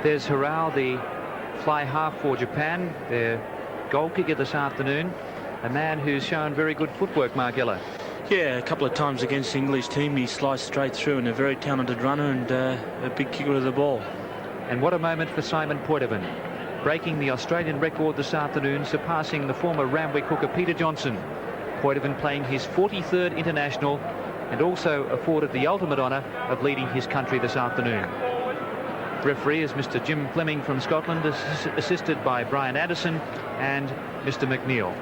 There's Hirao, the fly half for Japan, their goal kicker this afternoon. A man who's shown very good footwork, Mark Ella. Yeah, a couple of times against the English team, he sliced straight through, and a very talented runner and a big kicker of the ball. And what a moment for Simon Poitevin, breaking the Australian record this afternoon, surpassing the former Randwick hooker Peter Johnson. Poitevin playing his 43rd international and also afforded the ultimate honour of leading his country this afternoon. Referee is Mr. Jim Fleming from Scotland, assisted by Brian Addison and Mr. McNeil.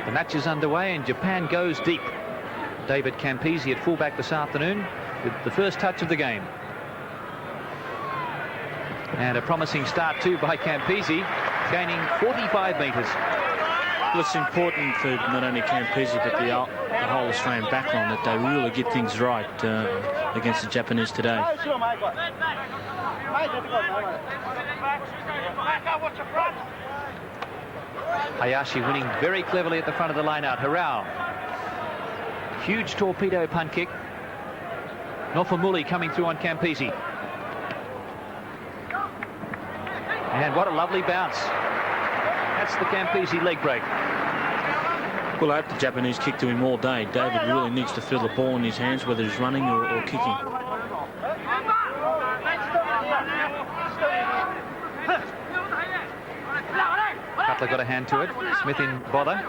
The match is underway and Japan goes deep. David Campese at fullback this afternoon with the first touch of the game. And a promising start too by Campese, gaining 45 metres. Well, it's important for not only Campese but the whole Australian backline that they really get things right against the Japanese today. Hayashi winning very cleverly at the front of the line out. Hirao. Huge torpedo punt kick. Nofumuli coming through on Campese. And what a lovely bounce. That's the Campese leg break. Well, I hope the Japanese kick to him all day. David really needs to feel the ball in his hands, whether he's running or kicking. Cutler got a hand to it. Smith in bother.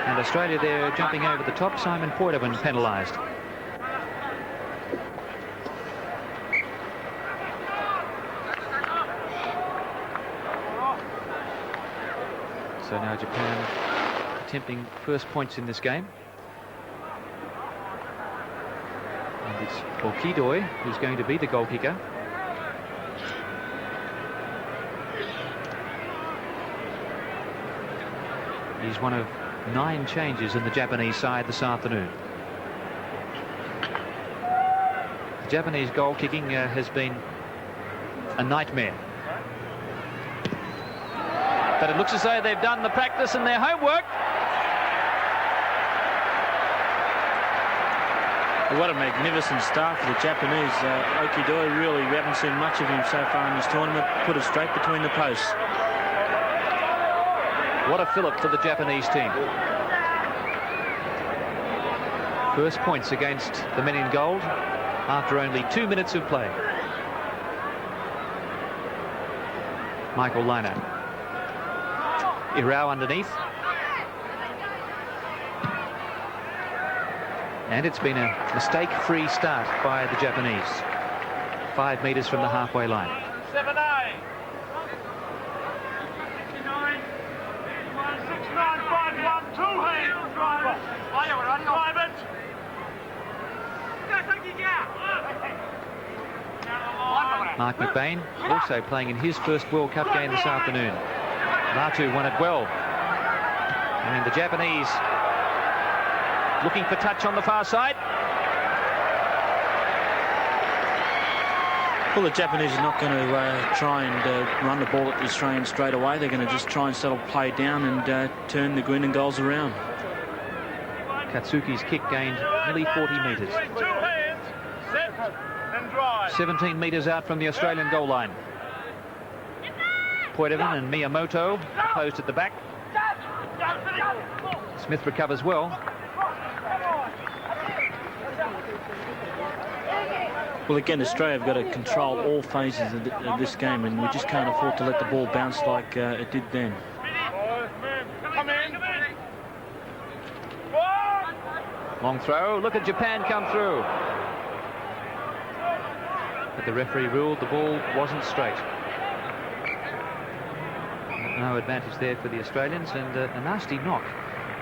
And Australia there jumping over the top. Simon Poitevin penalised. So now Japan attempting first points in this game. And it's Okidoi who's going to be the goal kicker. He's one of 9 changes in the Japanese side this afternoon. The Japanese goal kicking has been a nightmare. But it looks as though they've done the practice and their homework. What a magnificent start for the Japanese. Okidoi, really, we haven't seen much of him so far in this tournament. Put it straight between the posts. What a fillip for the Japanese team. First points against the men in gold after only 2 minutes of play. Michael Liner. Hirao underneath. And it's been a mistake-free start by the Japanese. 5 metres from the halfway line. 7A. Mark McBain also playing in his first World Cup game this afternoon. Latu won it well. And the Japanese looking for touch on the far side. Well, the Japanese are not going to try and run the ball at the Australians straight away. They're going to just try and settle play down and turn the green and goals around. Katsuki's kick gained nearly 40 metres. 17 metres out from the Australian goal line. Poitevin and Miyamoto opposed at the back. Smith recovers well. Well, again, Australia have got to control all phases of this game, and we just can't afford to let the ball bounce like it did then. Long throw. Look at Japan come through. But the referee ruled the ball wasn't straight. No advantage there for the Australians, and a nasty knock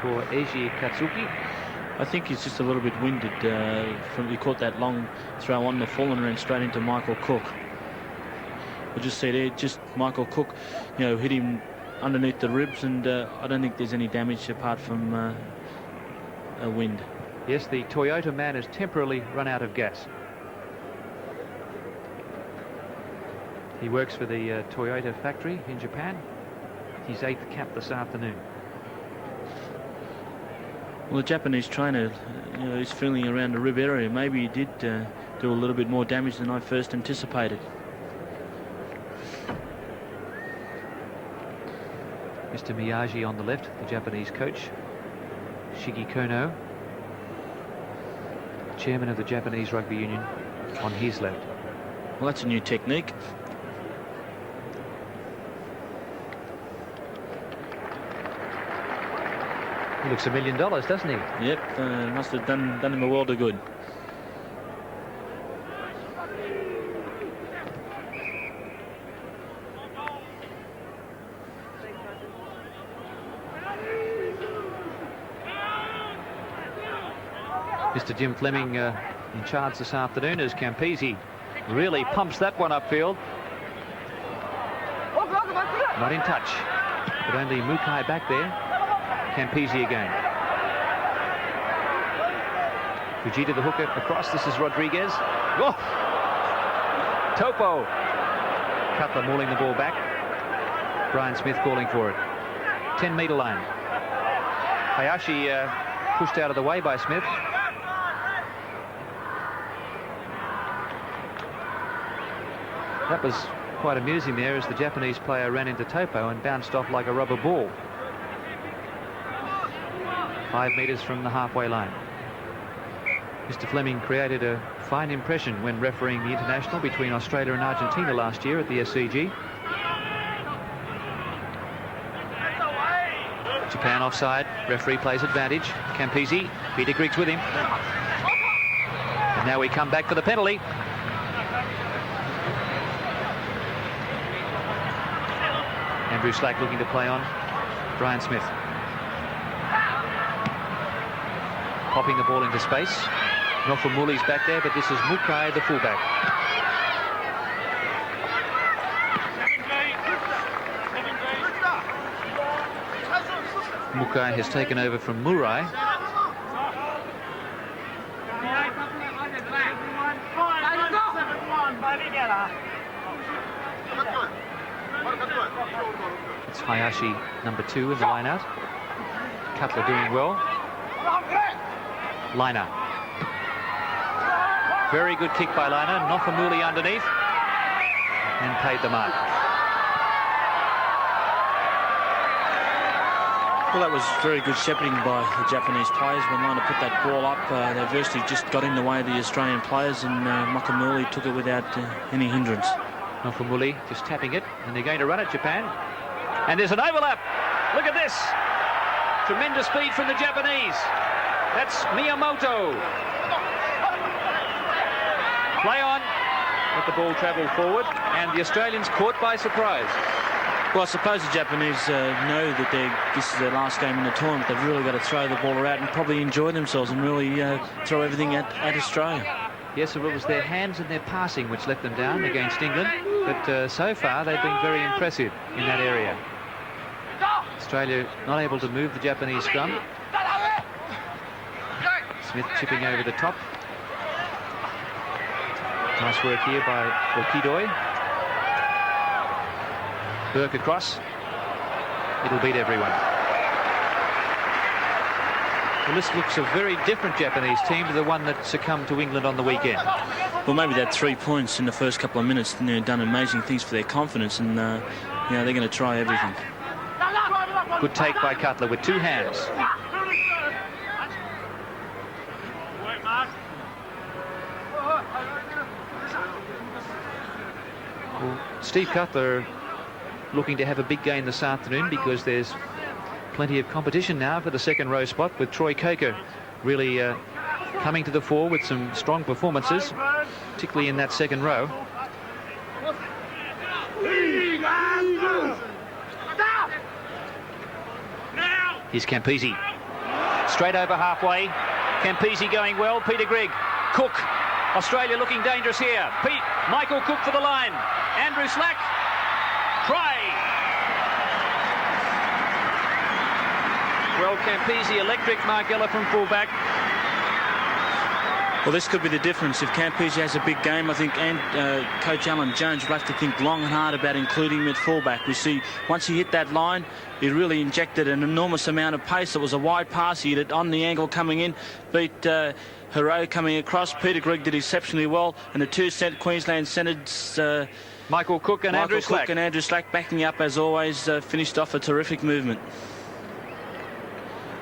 for Eiji Katsuki. I think he's just a little bit winded. He caught that long throw on the full and ran straight into Michael Cook. We'll just see there, just Michael Cook, hit him underneath the ribs, and I don't think there's any damage apart from a wind. Yes, the Toyota man has temporarily run out of gas. He works for the Toyota factory in Japan. His 8th cap this afternoon. Well, the Japanese trainer, is feeling around the rib area. Maybe he did do a little bit more damage than I first anticipated. Mr. Miyagi on the left, the Japanese coach. Shigi Kono, chairman of the Japanese Rugby Union, on his left. Well, that's a new technique. He looks $1 million, doesn't he? Yep, must have done him a world of good. Mr. Jim Fleming in charge this afternoon as Campese really pumps that one upfield. Not in touch, but only Mukai back there. Campese again. Fujita the hooker across. This is Rodriguez. Oh! Topo. Cutler mauling the ball back. Brian Smith calling for it. 10-metre line. Hayashi pushed out of the way by Smith. That was quite amusing there as the Japanese player ran into Topo and bounced off like a rubber ball. 5 metres from the halfway line. Mr. Fleming created a fine impression when refereeing the international between Australia and Argentina last year at the SCG. Japan offside. Referee plays advantage. Campese. Peter Griggs with him. And now we come back for the penalty. Andrew Slack looking to play on Brian Smith. Popping the ball into space. Nofamuli's back there, but this is Mukai, the fullback. Mukai has taken over from Murai. It's Hayashi, number 2 in the line-out. Cutler doing well. Liner. Very good kick by Liner. Nofamuli underneath. And paid the mark. Well, that was very good shepherding by the Japanese players. When Liner put that ball up, they virtually just got in the way of the Australian players, and Mokamuli took it without any hindrance. Nofamuli just tapping it, and they're going to run it, Japan. And there's an overlap. Look at this. Tremendous speed from the Japanese. That's Miyamoto. Play on. Let the ball travel forward, and the Australians caught by surprise. Well, I suppose the Japanese know that this is their last game in the tournament. They've really got to throw the ball around and probably enjoy themselves and really throw everything at Australia. Yes, it was their hands and their passing which let them down against England, but so far they've been very impressive in that area. Australia not able to move the Japanese scrum. Smith chipping over the top. Nice work here by Okidoi. Burke across. It'll beat everyone. Well, this looks a very different Japanese team to the one that succumbed to England on the weekend. Well, maybe that 3 points in the first couple of minutes, done amazing things for their confidence, and they're going to try everything. Good take by Cutler with 2 hands. Well, Steve Cutler looking to have a big game this afternoon because there's plenty of competition now for the second row spot, with Troy Coker really coming to the fore with some strong performances, particularly in that second row. Here's Campese. Straight over halfway. Campese going well. Peter Grigg. Cook. Australia looking dangerous here. Michael Cook for the line. Andrew Slack. Try. Well, Campese electric. Mark Ella from fullback. Well, this could be the difference. If Campese has a big game, I think, and Coach Alan Jones will have to think long and hard about including him at fullback. We see once he hit that line, he really injected an enormous amount of pace. It was a wide pass. He hit it on the angle coming in, beat Hero coming across. Peter Grigg did exceptionally well, and the two Queensland centres, Michael Cook and Andrew Slack backing up as always, finished off a terrific movement.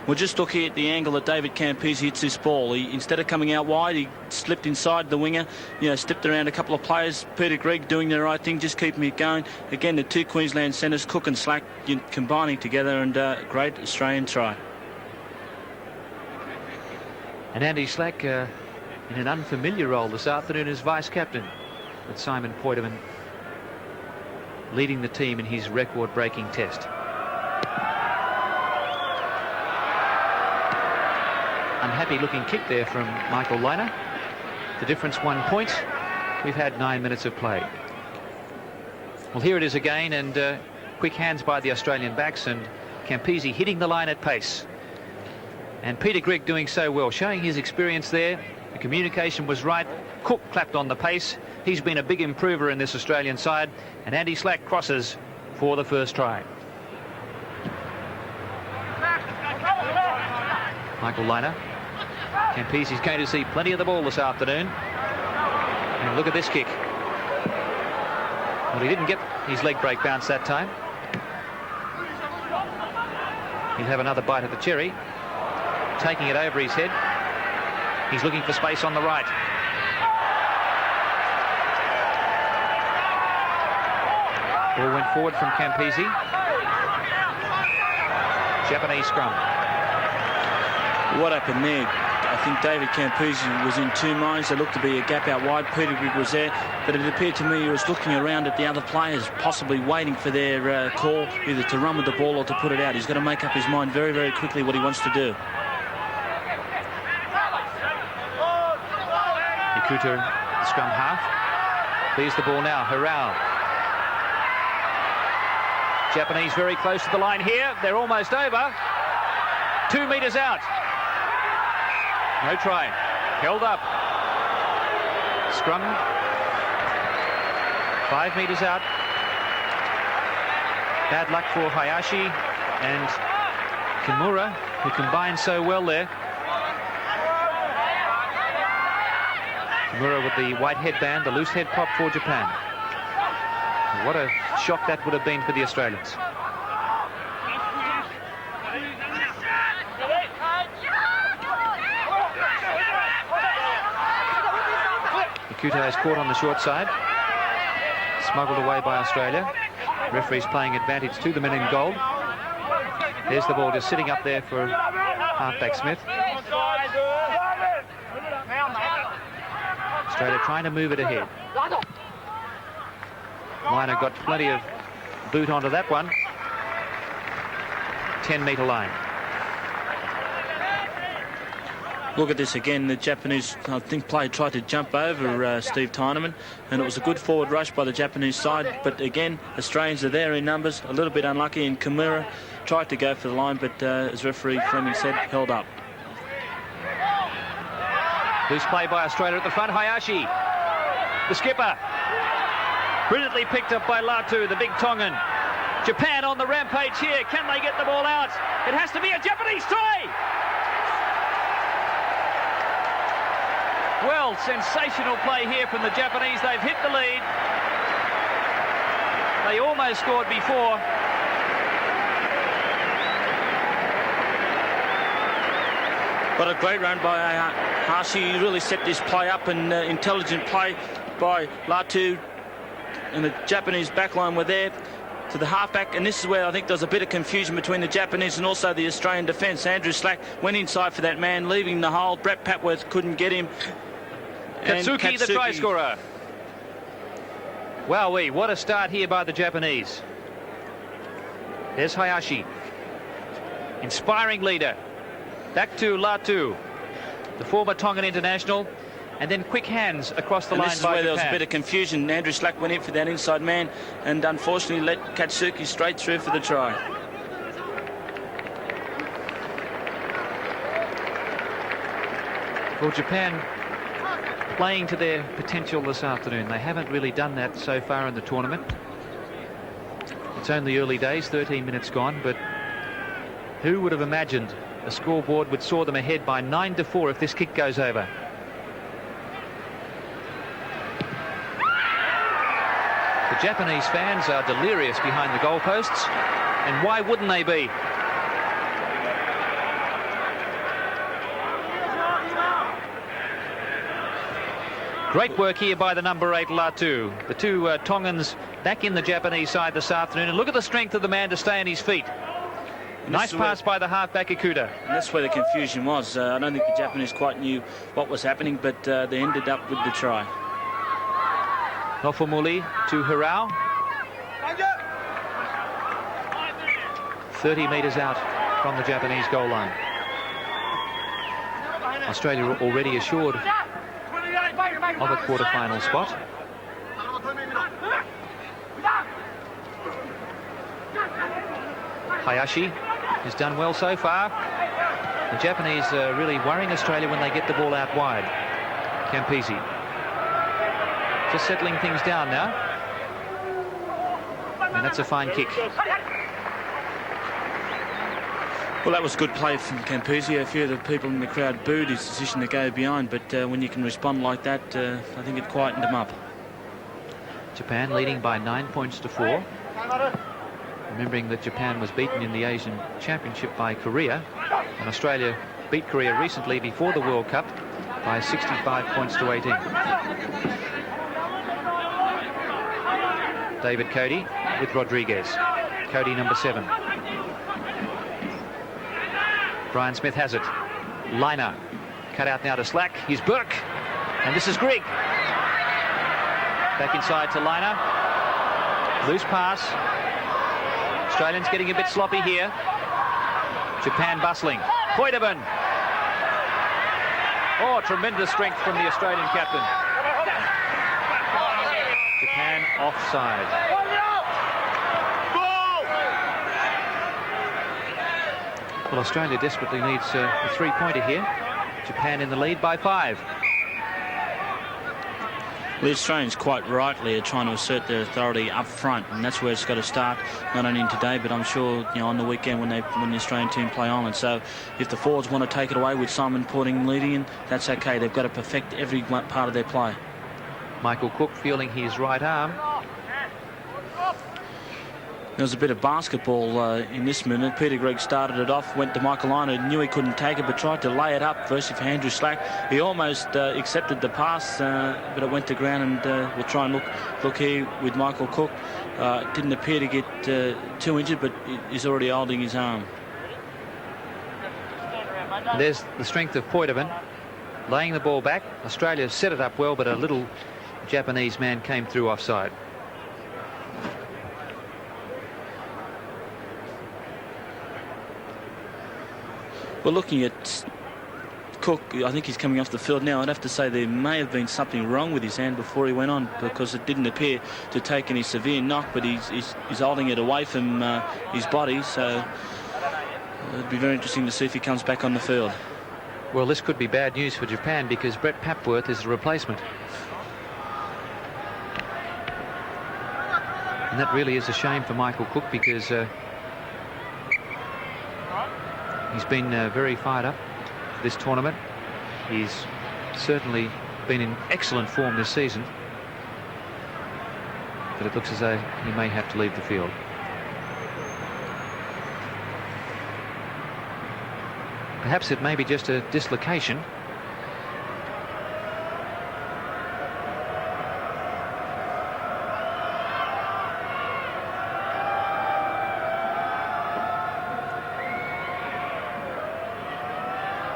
We'll just look here at the angle that David Campese hits this ball. Instead of coming out wide, he slipped inside the winger, slipped around a couple of players. Peter Grigg doing the right thing, just keeping it going. Again, the two Queensland centres, Cook and Slack, combining together, and great Australian try. And Andy Slack in an unfamiliar role this afternoon as vice-captain, with Simon Poitevin leading the team in his record-breaking test. Unhappy looking kick there from Michael Liner. The difference 1 point. We've had 9 minutes of play. Well, here it is again, and quick hands by the Australian backs, and Campese hitting the line at pace. And Peter Grigg doing so well, showing his experience there. The communication was right. Cook clapped on the pace. He's been a big improver in this Australian side, and Andy Slack crosses for the first try. Michael Liner. Campese's going to see plenty of the ball this afternoon. And look at this kick. Well, he didn't get his leg break bounce that time. He'll have another bite of the cherry. Taking it over his head. He's looking for space on the right. Ball went forward from Campese. Japanese scrum. What happened there? I think David Campese was in two minds. There looked to be a gap out wide. Peter Grigg was there, but it appeared to me he was looking around at the other players, possibly waiting for their call, either to run with the ball or to put it out. He's got to make up his mind very, very quickly what he wants to do. Ikuta, the scrum half. There's the ball now. Harao. Japanese very close to the line here. They're almost over. 2 meters out. No try. Held up. Scrum. 5 meters out. Bad luck for Hayashi and Kimura, who combined so well there. Kimura with the white headband, the loose head pop for Japan. What a shock that would have been for the Australians. Ikuta is caught on the short side. Smuggled away by Australia. Referee's playing advantage to the men in gold. There's the ball just sitting up there for halfback Smith. Australia trying to move it ahead. Liner got plenty of boot onto that one. 10-meter line. Look at this again. The Japanese, I think, player tried to jump over Steve Tyneman, and it was a good forward rush by the Japanese side. But again, Australians are there in numbers. A little bit unlucky, and Kimura tried to go for the line, but as referee Fleming said, held up. Loose play by Australia at the front. Hayashi, the skipper. Brilliantly picked up by Latu, the big Tongan. Japan on the rampage here. Can they get the ball out? It has to be a Japanese try. Well, sensational play here from the Japanese. They've hit the lead. They almost scored before. What a great run by Hashi. He really set this play up, and intelligent play by Latu, and the Japanese backline were there to the halfback, and this is where I think there was a bit of confusion between the Japanese and also the Australian defence. Andrew Slack went inside for that man, leaving the hole. Brett Papworth couldn't get him. Katsuki, the try scorer. Wowee, what a start here by the Japanese. There's Hayashi. Inspiring leader. Back to Latu, the former Tongan international. And then quick hands across the line by Japan. This is where there was a bit of confusion. Andrew Slack went in for that inside man and unfortunately let Katsuki straight through for the try. Well, Japan playing to their potential this afternoon. They haven't really done that so far in the tournament. It's only early days, 13 minutes gone, but who would have imagined a scoreboard would saw them ahead by 9-4 if this kick goes over? The Japanese fans are delirious behind the goalposts, and why wouldn't they be? Great work here by the number 8 Latu. The two Tongans back in the Japanese side this afternoon, and look at the strength of the man to stay on his feet. Nice pass by the halfback Ikuda. And that's where the confusion was. I don't think the Japanese quite knew what was happening, but they ended up with the try. Nofumuli to Hirao. 30 metres out from the Japanese goal line. Australia already assured of a quarter-final spot. Hayashi has done well so far. The Japanese are really worrying Australia when they get the ball out wide. Campisi just settling things down now. And that's a fine kick. Well, that was good play from Campisi. A few of the people in the crowd booed his decision to go behind, but when you can respond like that, I think it quietened them up. Japan leading by 9 points to 4. Remembering that Japan was beaten in the Asian Championship by Korea, and Australia beat Korea recently before the World Cup by 65 points to 18. David Cody with Rodriguez. Cody number 7. Brian Smith has it. Liner cut out now to Slack. Here's Burke, and this is Grigg. Back inside to Liner. Loose pass. Australians getting a bit sloppy here. Japan bustling. Poitevin. Oh, tremendous strength from the Australian captain. Japan offside. Well, Australia desperately needs a three-pointer here. Japan in the lead by 5. The Australians quite rightly are trying to assert their authority up front, and that's where it's got to start, not only in today, but I'm sure, you know, on the weekend when the Australian team play Ireland. So if the forwards want to take it away with Simon Porting leading in, that's okay. They've got to perfect every part of their play. Michael Cook feeling his right arm. There was a bit of basketball in this minute. Peter Gregg started it off, went to Michael Liner, knew he couldn't take it, but tried to lay it up first for Andrew Slack. He almost accepted the pass, but it went to ground, and we'll try and look here with Michael Cook. Didn't appear to get too injured, but he's already holding his arm. There's the strength of Poitevin, laying the ball back. Australia set it up well, but a little Japanese man came through offside. Well, looking at Cook, I think he's coming off the field now. I'd have to say there may have been something wrong with his hand before he went on, because it didn't appear to take any severe knock, but he's holding it away from his body, so it'd be very interesting to see if he comes back on the field. Well, this could be bad news for Japan, because Brett Papworth is the replacement. And that really is a shame for Michael Cook, because he's been very fired up for this tournament. He's certainly been in excellent form this season, but it looks as though he may have to leave the field. Perhaps it may be just a dislocation.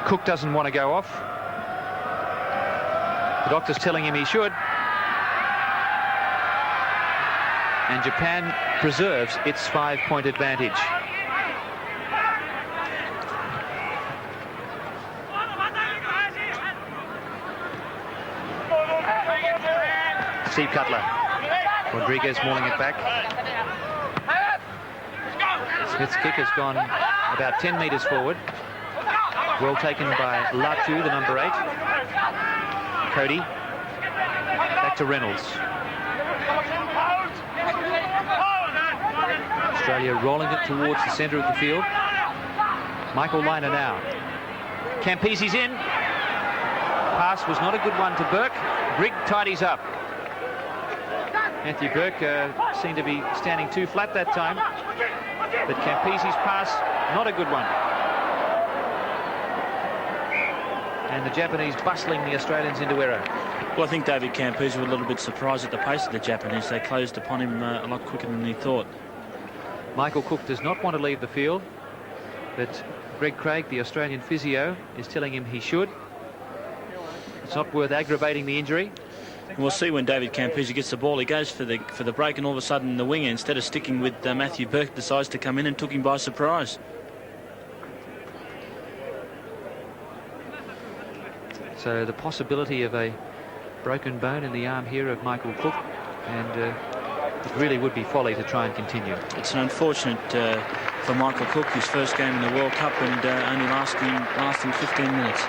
Cook doesn't want to go off. The doctor's telling him he should. And Japan preserves its 5-point advantage. Steve Cutler. Rodriguez mauling it back. Smith's kick has gone about 10 metres forward. Well taken by Latu, the number 8. Cody Back to Reynolds. Australia rolling it towards the centre of the field. Michael Liner now. Campisi's in. Pass was not a good one to Burke. Grigg tidies up. Matthew Burke seemed to be standing too flat that time. But Campisi's pass, not a good one. And the Japanese bustling the Australians into error. Well, I think David Campisi was a little bit surprised at the pace of the Japanese. They closed upon him a lot quicker than he thought. Michael Cook does not want to leave the field, but Greg Craig, the Australian physio, is telling him he should. It's not worth aggravating the injury. And we'll see when David Campisi gets the ball. He goes for the break, and all of a sudden the winger, instead of sticking with Matthew Burke, decides to come in and took him by surprise. So the possibility of a broken bone in the arm here of Michael Cook, and it really would be folly to try and continue. It's an unfortunate for Michael Cook, his first game in the World Cup, and only lasting 15 minutes.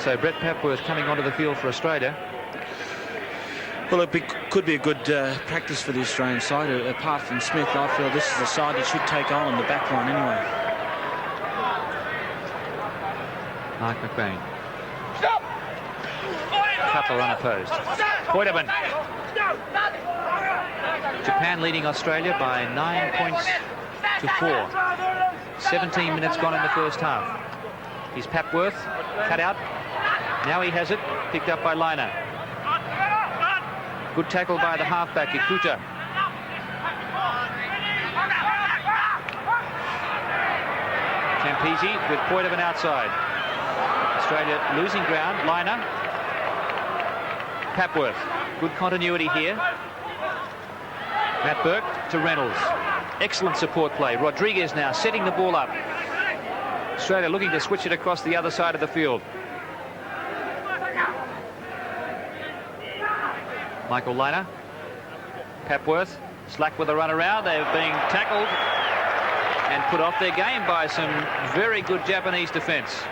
So Brett Papworth coming onto the field for Australia. Well, it could be a good practice for the Australian side. Apart from Smith, I feel this is the side that should take on the back line anyway. Mark McBain. Cutler unopposed. Poitevin. Japan leading Australia by 9 points to 4. 17 minutes gone in the first half. Here's Papworth, cut out. Now he has it, picked up by Liner. Good tackle by the halfback, Ikuta. Campisi with Poitevin outside. Australia losing ground. Liner. Papworth. Good continuity here. Matt Burke to Reynolds. Excellent support play. Rodriguez now setting the ball up. Australia looking to switch it across the other side of the field. Michael Liner. Papworth. Slack with a run around. They're being tackled and put off their game by some very good Japanese defence.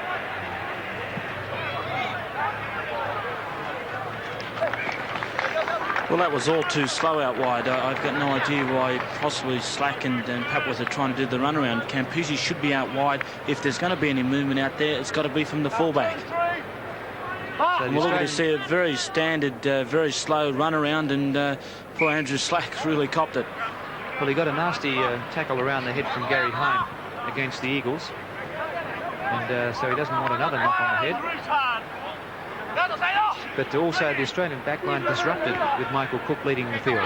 Well, that was all too slow out wide. I've got no idea why possibly Slack and Papworth are trying to do the runaround. Campisi should be out wide. If there's going to be any movement out there, it's got to be from the fullback. So we're looking to see a very standard, very slow runaround, and poor Andrew Slack really copped it. Well, he got a nasty tackle around the head from Gary Hine against the Eagles. And so he doesn't want another knock on the head. But also the Australian backline disrupted with Michael Cook leading the field.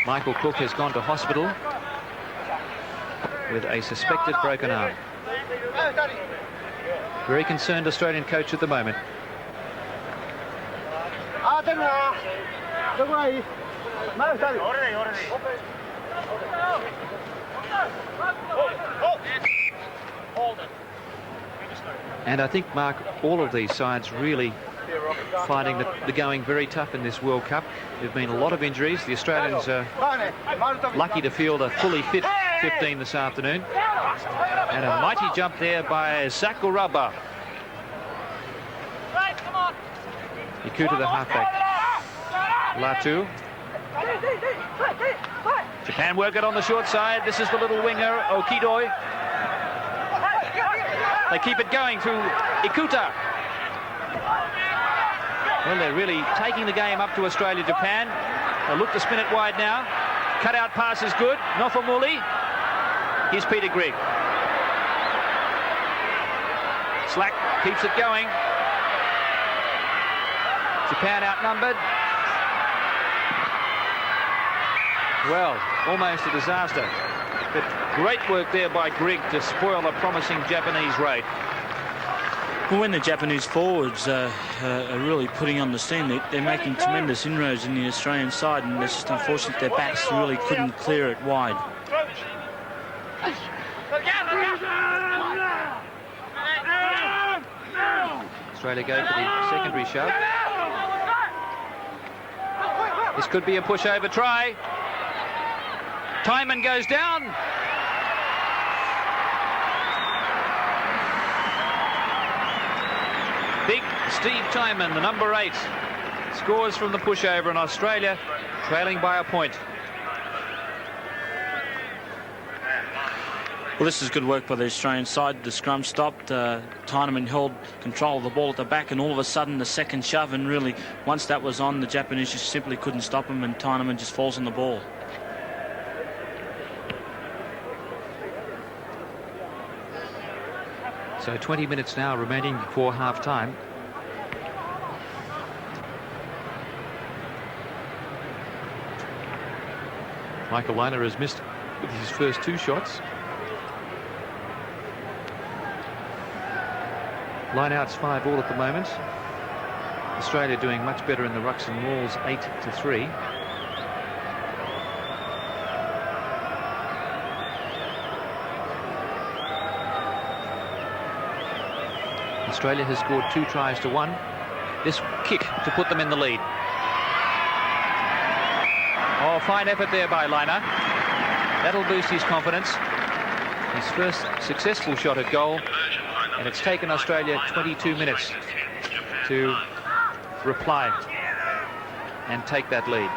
Michael Cook has gone to hospital with a suspected broken arm. Very concerned Australian coach at the moment. And I think, Mark, all of these sides really finding the going very tough in this World Cup. There have been a lot of injuries. The Australians are lucky to field a fully fit 15 this afternoon. And a mighty jump there by Sakuraba. Ikuta, the halfback. Latu. Japan work it on the short side. This is the little winger, Okidoi. They keep it going through Ikuta. Well, they're really taking the game up to Australia, Japan. They'll look to spin it wide now. Cut-out pass is good. Nofamuli. Here's Peter Grigg. Slack keeps it going. Japan outnumbered. Well, almost a disaster. But great work there by Grigg to spoil a promising Japanese raid. Well, when the Japanese forwards are really putting on the steam, they're making tremendous inroads in the Australian side, and it's just unfortunate their backs really couldn't clear it wide. Australia go for the secondary shove. This could be a pushover try. Timon goes down. Steve Timon, the number 8, scores from the pushover, and Australia trailing by a point. Well, this is good work by the Australian side. The scrum stopped. Tyneman held control of the ball at the back, and all of a sudden the second shove, and really once that was on, the Japanese just simply couldn't stop him, and Tyneman just falls on the ball. So 20 minutes now remaining before half-time. Michael Liner has missed with his first 2 shots. Line-outs 5-all at the moment. Australia doing much better in the rucks and mauls, 8-3. Australia has scored 2 tries to 1. This kick to put them in the lead. Oh, fine effort there by Liner. That'll boost his confidence. His first successful shot at goal, and it's taken Australia 22 minutes to reply and take that lead.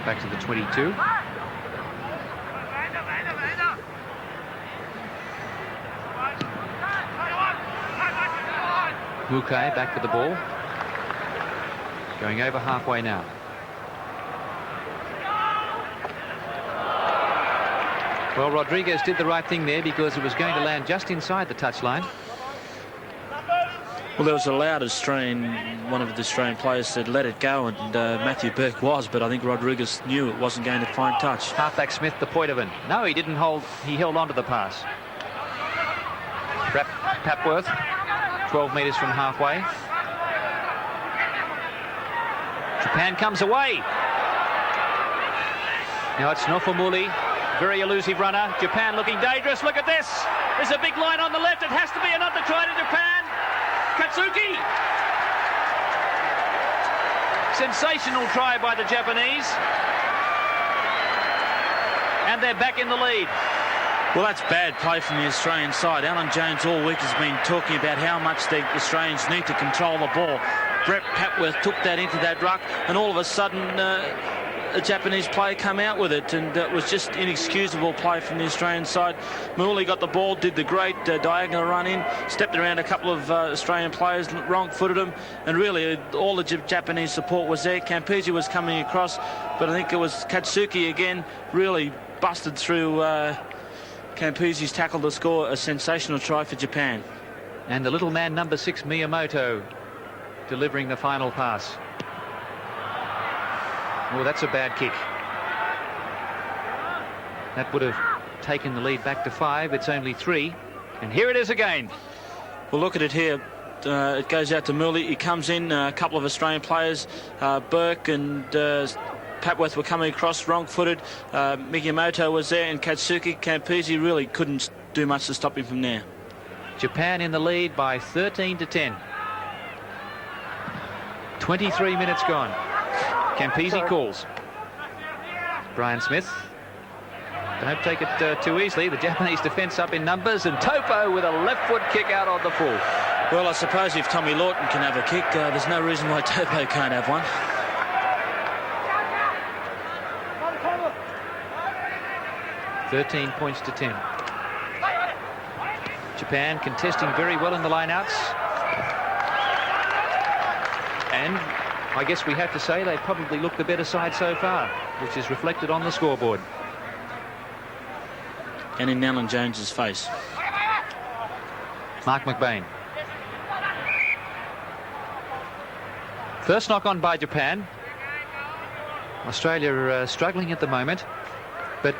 Back to the 22. Mukai back with the ball. Going over halfway now. Well, Rodriguez did the right thing there because it was going to land just inside the touchline. Well, there was a loud Australian, one of the Australian players said let it go, and Matthew Burke was, but I think Rodriguez knew it wasn't going to find touch. Halfback Smith, the Poitevin. No, he didn't hold, he held on to the pass. Papworth, 12 metres from halfway. Japan comes away. Now it's Nofumuli, very elusive runner. Japan looking dangerous. Look at this. There's a big line on the left. It has to be another try to Japan. Katsuki. Sensational try by the Japanese. And they're back in the lead. Well, that's bad play from the Australian side. Alan Jones all week has been talking about how much the Australians need to control the ball. Brett Papworth took that into that ruck, and all of a sudden a Japanese player come out with it, and it was just inexcusable play from the Australian side. Mooley got the ball, did the great diagonal run in, stepped around a couple of Australian players, wrong-footed them, and really all the Japanese support was there. Campese was coming across, but I think it was Katsuki again, really busted through Campese's tackle to score a sensational try for Japan. And the little man, number 6, Miyamoto, delivering the final pass. Oh, that's a bad kick. That would have taken the lead back to 5. It's only 3. And here it is again. Well, look at it here. It goes out to Mooley. He comes in. A couple of Australian players, Burke and Papworth, were coming across wrong-footed. Miyamoto was there, and Katsuki. Campese really couldn't do much to stop him from there. Japan in the lead by 13-10. 23 minutes gone. Campese calls. Brian Smith. Don't take it too easily. The Japanese defence up in numbers, and Topo with a left foot kick out on the full. Well, I suppose if Tommy Lawton can have a kick, there's no reason why Topo can't have one. (13-10). Japan contesting very well in the lineouts. And I guess we have to say they probably look the better side so far, which is reflected on the scoreboard. And in Alan Jones's face. Mark McBain. First knock on by Japan. Australia are struggling at the moment, but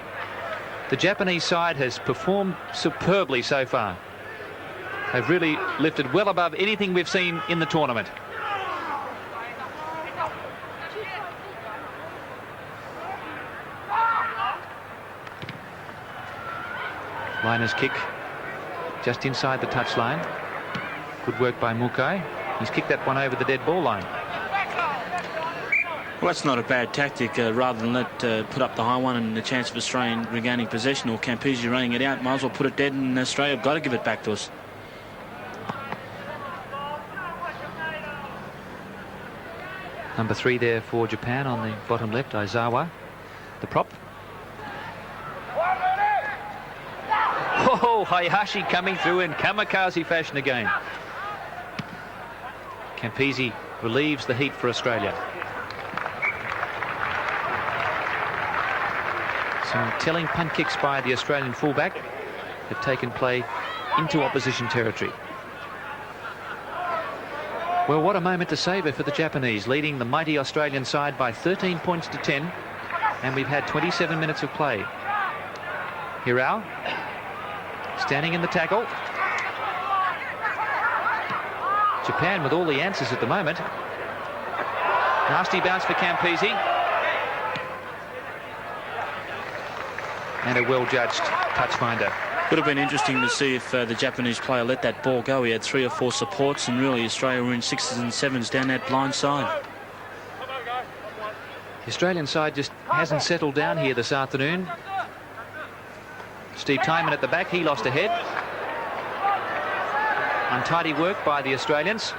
the Japanese side has performed superbly so far. They've really lifted well above anything we've seen in the tournament. Liner's kick just inside the touchline. Good work by Mukai. He's kicked that one over the dead ball line. Well, that's not a bad tactic. Rather than put up the high one and the chance of Australian regaining possession, or Campese running it out, might as well put it dead, and Australia have got to give it back to us. Number 3 there for Japan on the bottom left, Aizawa, the prop. Oh, Hayashi coming through in kamikaze fashion again. Campese relieves the heat for Australia. Some telling punt kicks by the Australian fullback have taken play into opposition territory. Well, what a moment to savour for the Japanese, leading the mighty Australian side by 13 points to 10, and we've had 27 minutes of play. Hirao standing in the tackle. Japan with all the answers at the moment. Nasty bounce for Campese. And a well-judged touch finder. Would have been interesting to see if the Japanese player let that ball go. He had 3 or 4 supports, and really Australia were in 6s and 7s down that blind side. The Australian side just hasn't settled down here this afternoon. Steve Tyman at the back, he lost a head. Untidy work by the Australians.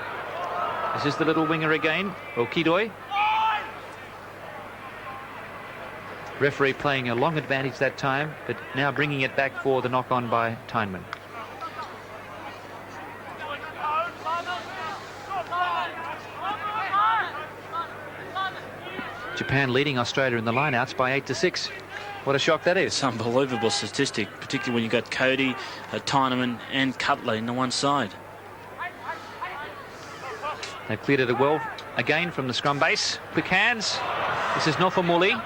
This is the little winger again, Okidoi. Referee playing a long advantage that time, but now bringing it back for the knock-on by Tyman. Japan leading Australia in the lineouts by 8-6. What a shock that is. It's an unbelievable statistic, particularly when you've got Cody, Tyman and Cutler in the one side. They've cleared it well again from the scrum base. Quick hands. This is Nofumuli.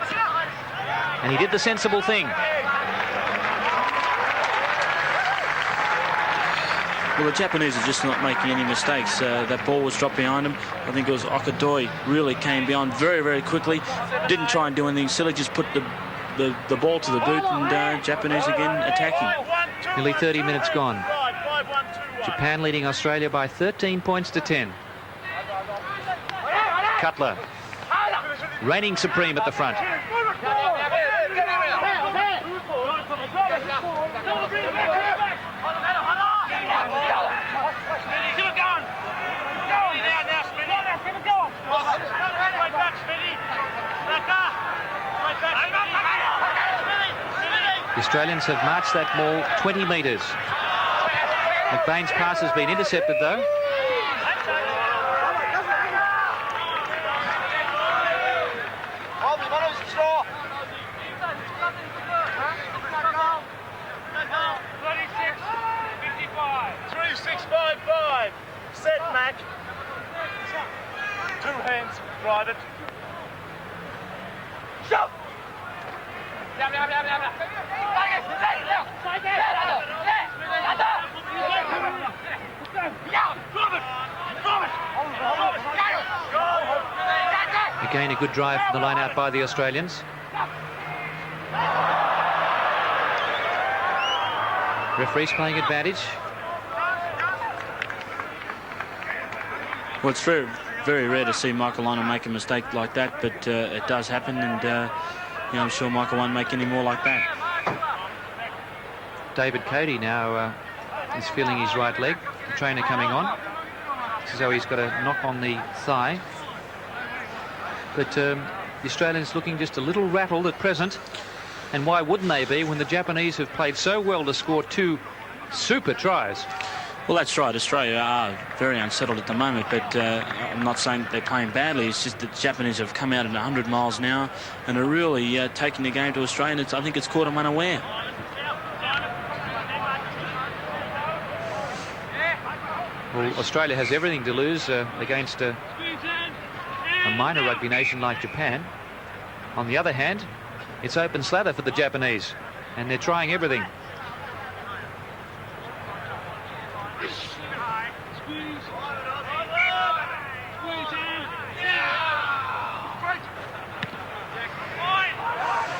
And he did the sensible thing. Well, the Japanese are just not making any mistakes. That ball was dropped behind him. I think it was Okidoi really came beyond very, very quickly. Didn't try and do anything silly, just put the ball to the boot, and Japanese again attacking. Nearly 30 minutes gone. Japan leading Australia by 13 points to 10. Cutler reigning supreme at the front. The Australians have marched that ball 20 metres. McBain's pass has been intercepted though. Set, Mac. 2 hands, private. Shove! Again, a good drive from the line out by the Australians. Referees playing advantage. Well, it's very, very rare to see Michael Lionel make a mistake like that, but it does happen, and I'm sure Michael won't make any more like that. David Cody now is feeling his right leg. The trainer coming on. This is how he's got a knock on the thigh. But the Australians looking just a little rattled at present. And why wouldn't they be when the Japanese have played so well to score 2 super tries? Well, that's right. Australia are very unsettled at the moment, but I'm not saying that they're playing badly. It's just that the Japanese have come out at 100 miles an hour and are really taking the game to Australia. And I think it's caught them unaware. Well, Australia has everything to lose against a minor rugby nation like Japan. On the other hand, it's open slather for the Japanese, and they're trying everything.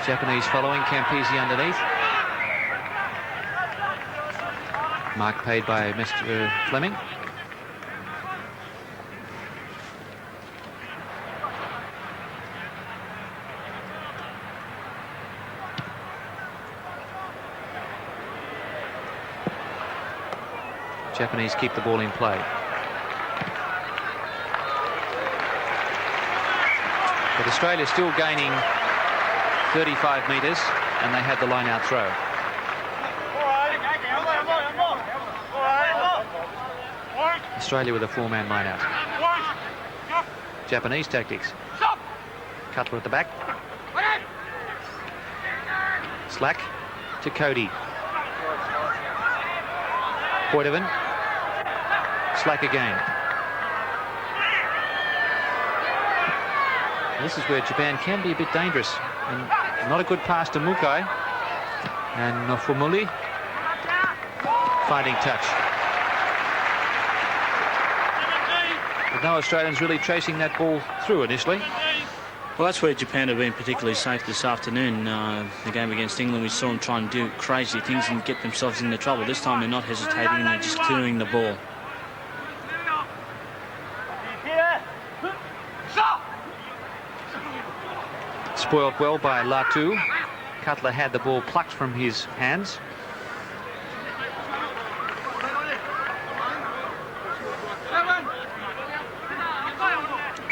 Japanese following, Campese underneath. Mark paid by Mr. Fleming. Japanese keep the ball in play. But Australia still gaining 35 metres, and they had the line-out throw. Australia with a 4-man line-out. Japanese tactics. Cutler at the back. Slack to Cody. Poitevin. Slack again. This is where Japan can be a bit dangerous. And not a good pass to Mukai. And Nofumuli finding touch. But no Australians really chasing that ball through initially. Well, that's where Japan have been particularly safe this afternoon. The game against England, we saw them try and do crazy things and get themselves into trouble. This time they're not hesitating and they're just clearing the ball. Spoiled well by Latu. Cutler had the ball plucked from his hands.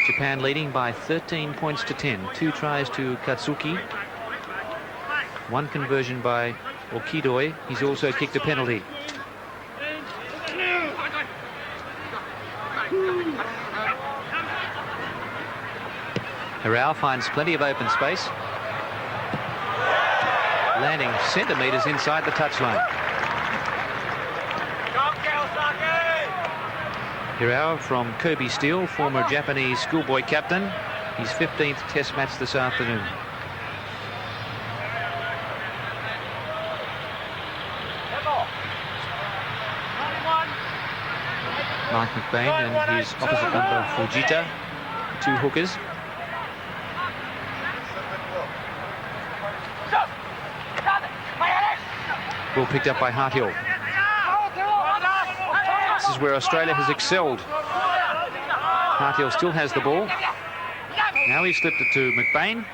Japan leading by 13 points to 10. 2 tries to Katsuki. 1 conversion by Okidoi. He's also kicked a penalty. Hirao finds plenty of open space. Landing centimetres inside the touchline. Hirao from Kobe Steel, former Japanese schoolboy captain. His 15th test match this afternoon. Mike McBain and his opposite number Fujita, 2 hookers. Ball picked up by Harthill. This is where Australia has excelled. Harthill still has the ball. Now he's slipped it to McBain.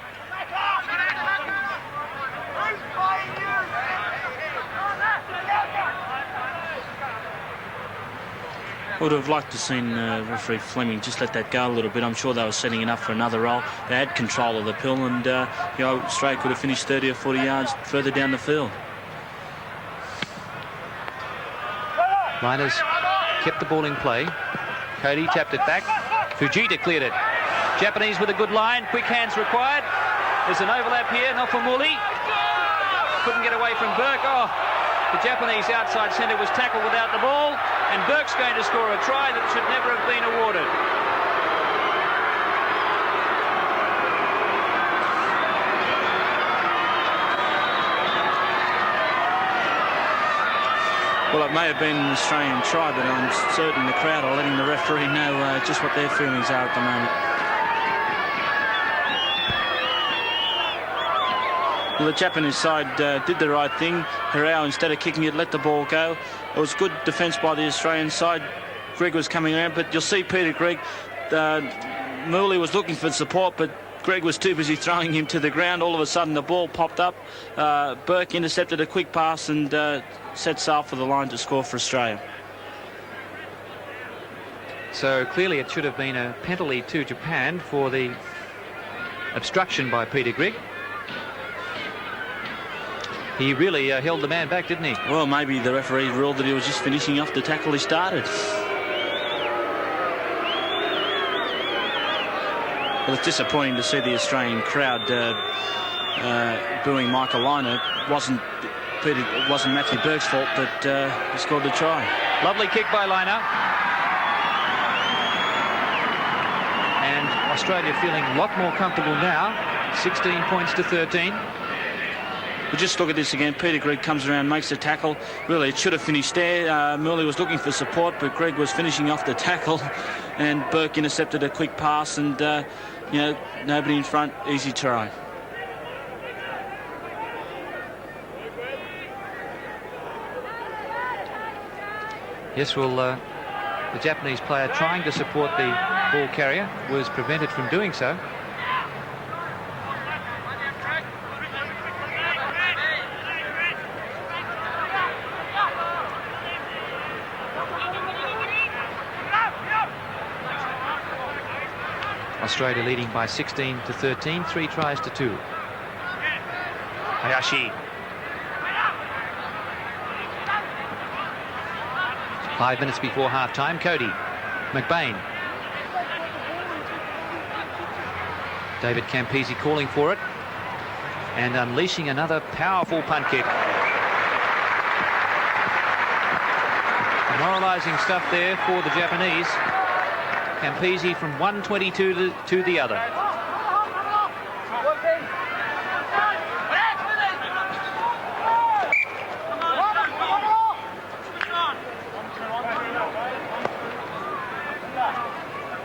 I would have liked to have seen referee Fleming just let that go a little bit. I'm sure they were setting it up for another roll. They had control of the pill, and Australia could have finished 30 or 40 yards further down the field. Liners kept the ball in play. Cody tapped it back. Fujita cleared it. Japanese with a good line. Quick hands required. There's an overlap here. Nofumuli couldn't get away from Burke. Oh, the Japanese outside centre was tackled without the ball, and Burke's going to score a try that should never have been awarded. Well, it may have been an Australian try, but I'm certain the crowd are letting the referee know just what their feelings are at the moment. Well, the Japanese side did the right thing. Hirao, instead of kicking it, let the ball go. It was good defence by the Australian side. Greg was coming around, but you'll see Peter Greg. Mooley was looking for support, but Greg was too busy throwing him to the ground. All of a sudden, the ball popped up. Burke intercepted a quick pass and set sail for the line to score for Australia. So clearly it should have been a penalty to Japan for the obstruction by Peter Grigg. He really held the man back, didn't he? Well, maybe the referee ruled that he was just finishing off the tackle he started. Well, it's disappointing to see the Australian crowd booing Michael Liner. It wasn't Matthew Burke's fault, but he scored the try. Lovely kick by Liner. And Australia feeling a lot more comfortable now. 16 points to 13. But just look at this again. Peter Grigg comes around, makes the tackle. Really, it should have finished there. Mooley was looking for support, but Grigg was finishing off the tackle. And Burke intercepted a quick pass, and, nobody in front. Easy try. Yes, well, the Japanese player trying to support the ball carrier was prevented from doing so. Australia leading by 16-13, 3 tries to 2. Hayashi. 5 minutes before half-time. Cody. McBain. David Campese calling for it. And unleashing another powerful punt kick. Demoralising stuff there for the Japanese. Campese from 122 to the other.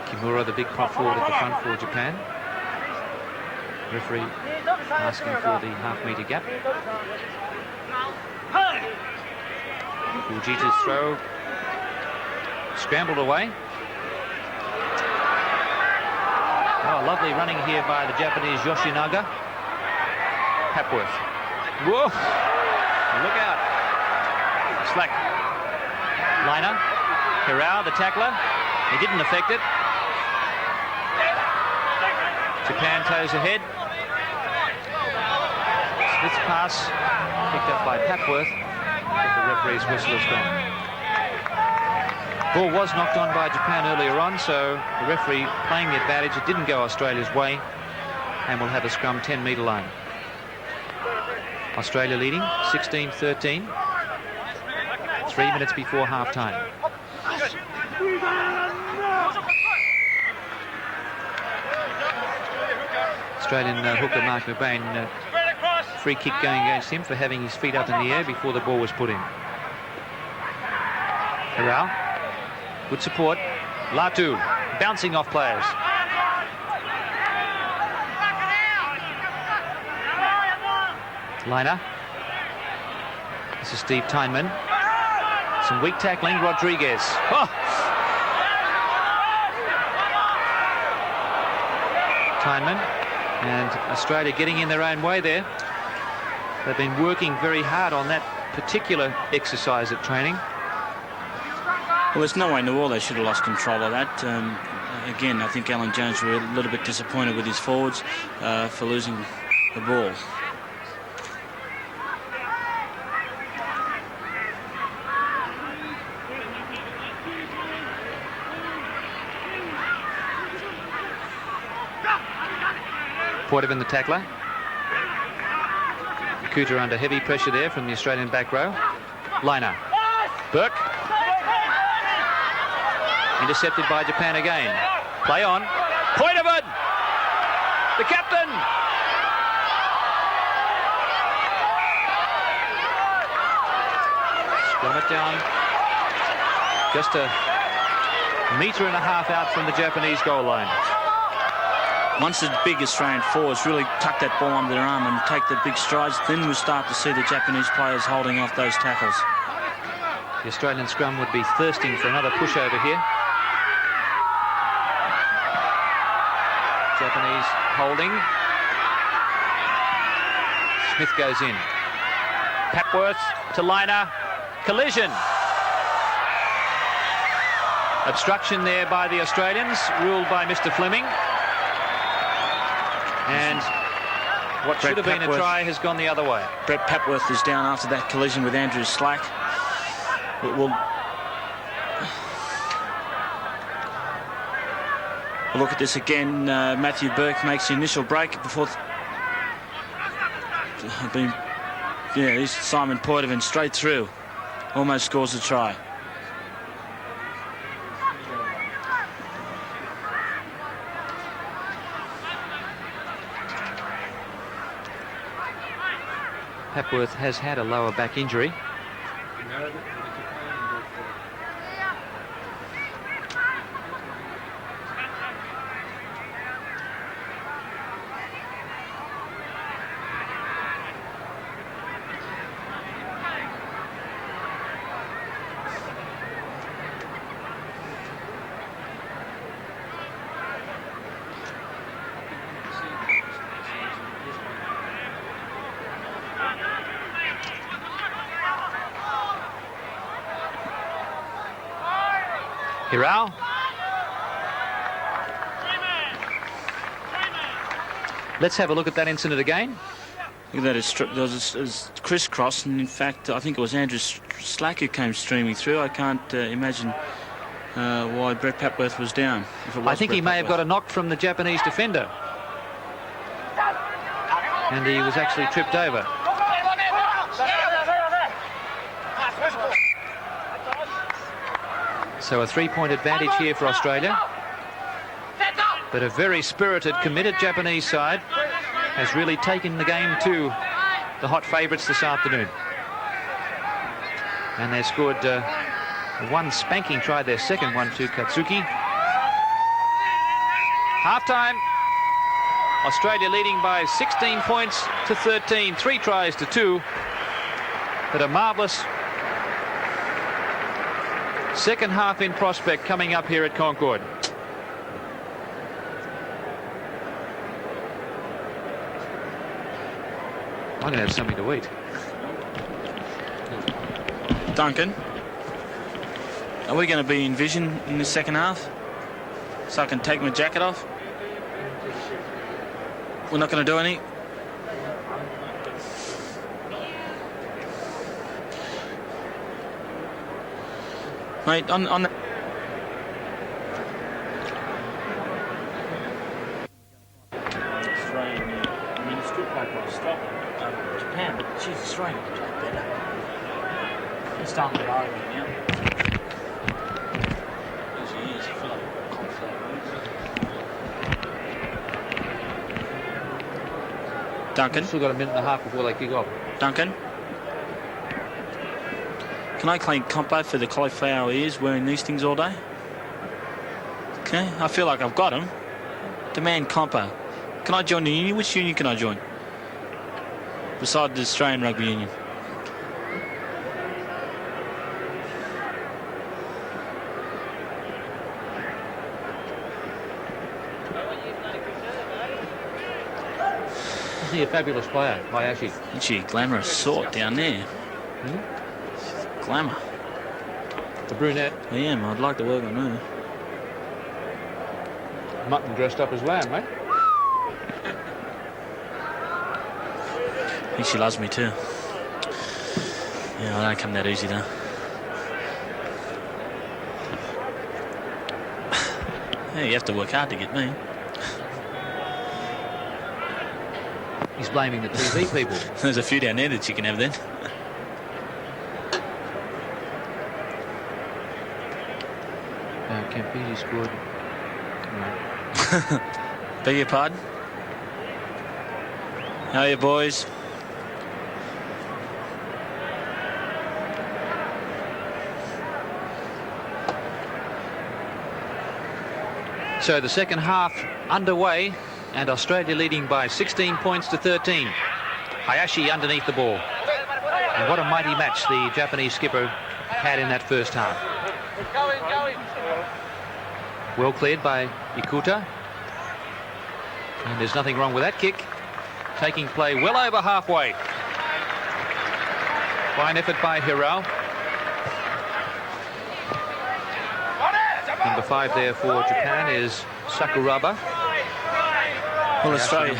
Kimura, the big prop forward at the front for Japan. Referee asking for the half-metre gap. Fujita's throw scrambled away. Oh, lovely running here by the Japanese Yoshinaga. Hepworth. Whoa! Look out. Slack. Liner. Hirao, the tackler. He didn't affect it. Japan toes ahead. Smith's pass picked up by Hepworth. But the referee's whistle has gone. Ball was knocked on by Japan earlier on, so the referee playing the advantage. It didn't go Australia's way, and we'll have a scrum 10-metre line. Australia leading 16-13, 3 minutes before half-time. Australian hooker Mark McBain, free kick going against him for having his feet up in the air before the ball was put in. Hirao. Good support. Latu bouncing off players. Liner. This is Steve Tyneman. Some weak tackling. Rodriguez. Oh! Tyneman. And Australia getting in their own way there. They've been working very hard on that particular exercise at training. Well, there's no way in the world they should have lost control of that. Again, I think Alan Jones were a little bit disappointed with his forwards for losing the ball. Poitevin the tackler. Cooter under heavy pressure there from the Australian back row. Liner. Burke. Intercepted by Japan again. Play on. Poitevin! The captain! Scrum it down. Just a metre and a half out from the Japanese goal line. Once the big Australian forwards really tuck that ball under their arm and take the big strides, then we'll start to see the Japanese players holding off those tackles. The Australian scrum would be thirsting for another pushover here. Japanese holding. Smith goes in. Papworth to Liner. Collision. Obstruction there by the Australians, ruled by Mr. Fleming. And what should have been a try has gone the other way. Brett Papworth is down after that collision with Andrew Slack. We'll look at this again. Matthew Burke makes the initial break before. Here's Simon Poitevin straight through. Almost scores a try. Papworth has had a lower back injury. Hirao. Let's have a look at that incident again. Look at that, there was a crisscross, and in fact, I think it was Andrew Slack who came streaming through. I can't imagine why Brett Papworth was down. I think he may have got a knock from the Japanese defender. And he was actually tripped over. So a 3-point advantage here for Australia. But a very spirited, committed Japanese side has really taken the game to the hot favourites this afternoon. And they scored one spanking try, their second one to Katsuki. Half-time. Australia leading by 16 points to 13. 3 tries to 2. But a marvellous second half in prospect coming up here at Concord. I'm going to have something to eat. Duncan, are we going to be in vision in the second half? So I can take my jacket off? We're not going to do any? Mate, on the... Australian, I mean, it's good play by Japan, but she's Australian better. It's starting to be arguing now. As he is, I feel like conflict. Duncan? Still got a minute and a half before they kick off. Duncan? Can I claim compo for the cauliflower ears wearing these things all day? Okay, I feel like I've got them. Demand compo. Can I join the union? Which union can I join? Besides the Australian Rugby Union. Isn't he a fabulous player, Hayashi? Isn't she a glamorous sort down there? Glamour. The brunette. I am. I'd like to work on her. Mutton dressed up as lamb, mate. I think she loves me too. Yeah, I don't come that easy though. Yeah, you have to work hard to get me. He's blaming the TV people. There's a few down there that you can have then. Campini scored. Beg your pardon? How are you, boys? So the second half underway, and Australia leading by 16 points to 13. Hayashi underneath the ball. And what a mighty match the Japanese skipper had in that first half. Well cleared by Ikuta. And there's nothing wrong with that kick. Taking play well over halfway. Fine effort by Hirao. Number 5 there for Japan is Sakuraba. Well, Australia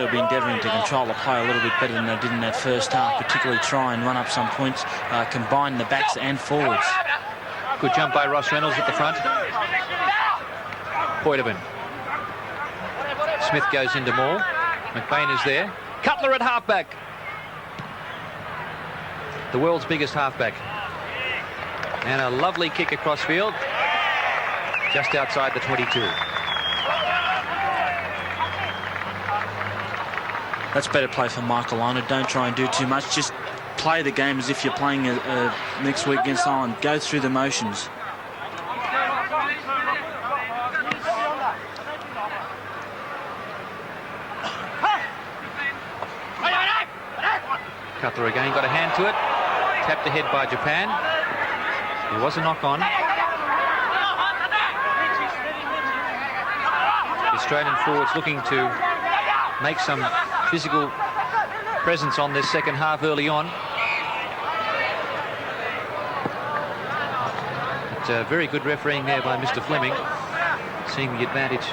will be endeavouring to control the play a little bit better than they did in that first half, particularly try and run up some points, combine the backs and forwards. Good jump by Ross Reynolds at the front. Poitevin. Smith goes into Maul. McBain is there. Cutler at halfback. The world's biggest halfback. And a lovely kick across field. Just outside the 22. That's better play for Michael Arnold. Don't try and do too much. Just play the game as if you're playing next week against Ireland. Go through the motions. Cutler again got a hand to it. Tapped ahead by Japan. There was a knock on. The Australian forwards looking to make some physical presence on this second half early on. But very good refereeing there by Mr. Fleming, seeing the advantage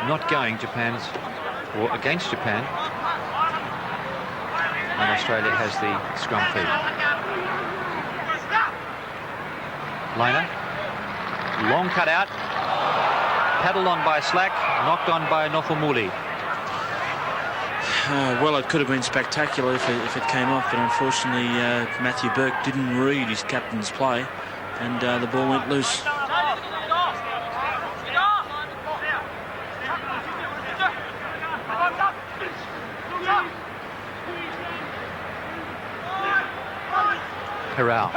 not going Japan's or against Japan. And Australia has the scrum feed. Liner, long cut out, paddled on by Slack, knocked on by Nofumuli. Well, it could have been spectacular if it came off, but unfortunately Matthew Burke didn't read his captain's play, and the ball went loose. Hirao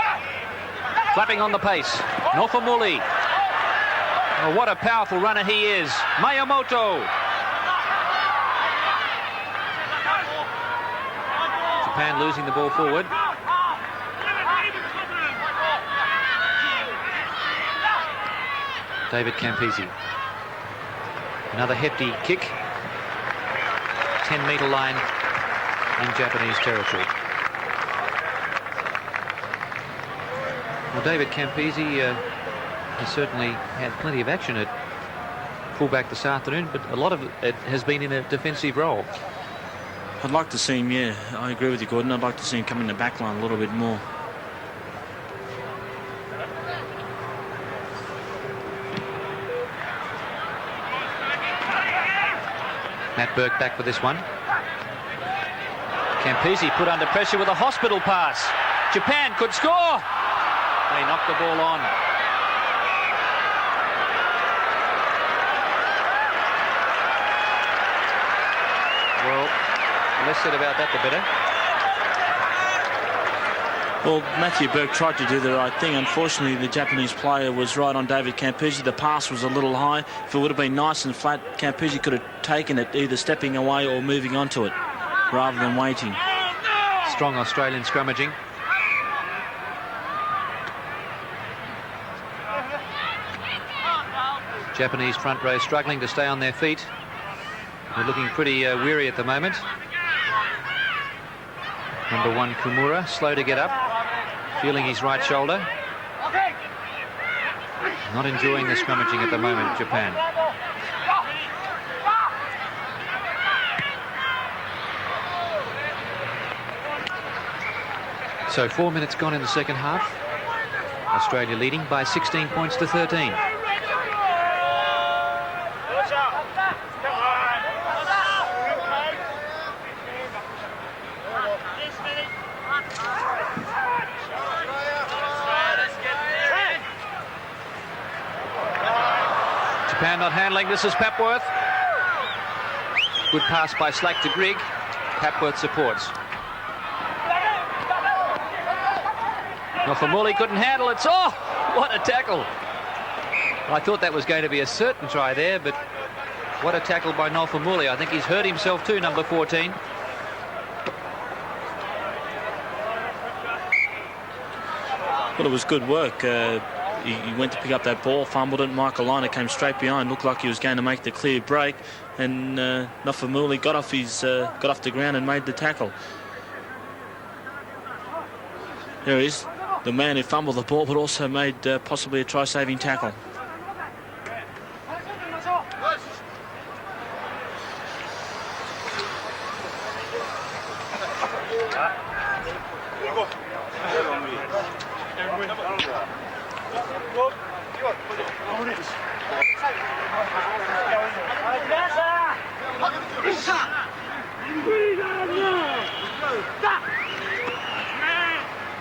flapping on the pace. Nofumuli. Oh, what a powerful runner he is. Miyamoto. Japan losing the ball forward. David Campese. Another hefty kick. 10-metre line in Japanese territory. Well, David Campese has certainly had plenty of action at fullback this afternoon, but a lot of it has been in a defensive role. I'd like to see him, yeah, I agree with you, Gordon. I'd like to see him come in the back line a little bit more. Matt Burke back for this one. Campese put under pressure with a hospital pass. Japan could score. They knocked the ball on. Well, the less said about that, the better. Well, Matthew Burke tried to do the right thing. Unfortunately, the Japanese player was right on David Campese. The pass was a little high. If it would have been nice and flat, Campese could have taken it, either stepping away or moving onto it, rather than waiting. Strong Australian scrummaging. Japanese front row struggling to stay on their feet. They're looking pretty weary at the moment. Number 1, Kumura, slow to get up, feeling his right shoulder. Not enjoying the scrummaging at the moment, Japan. So 4 minutes gone in the second half. Australia leading by 16 points to 13. Japan not handling. This is Papworth. Good pass by Slack to Grigg. Papworth supports. Nofumuli couldn't handle it. Oh, what a tackle. I thought that was going to be a certain try there, but what a tackle by Nofumuli. I think he's hurt himself too, number 14. Well, it was good work. He went to pick up that ball, fumbled it. Michael Liner came straight behind, looked like he was going to make the clear break, and Nofumuli got off the ground and made the tackle. There he is, the man who fumbled the ball, but also made possibly a try-saving tackle.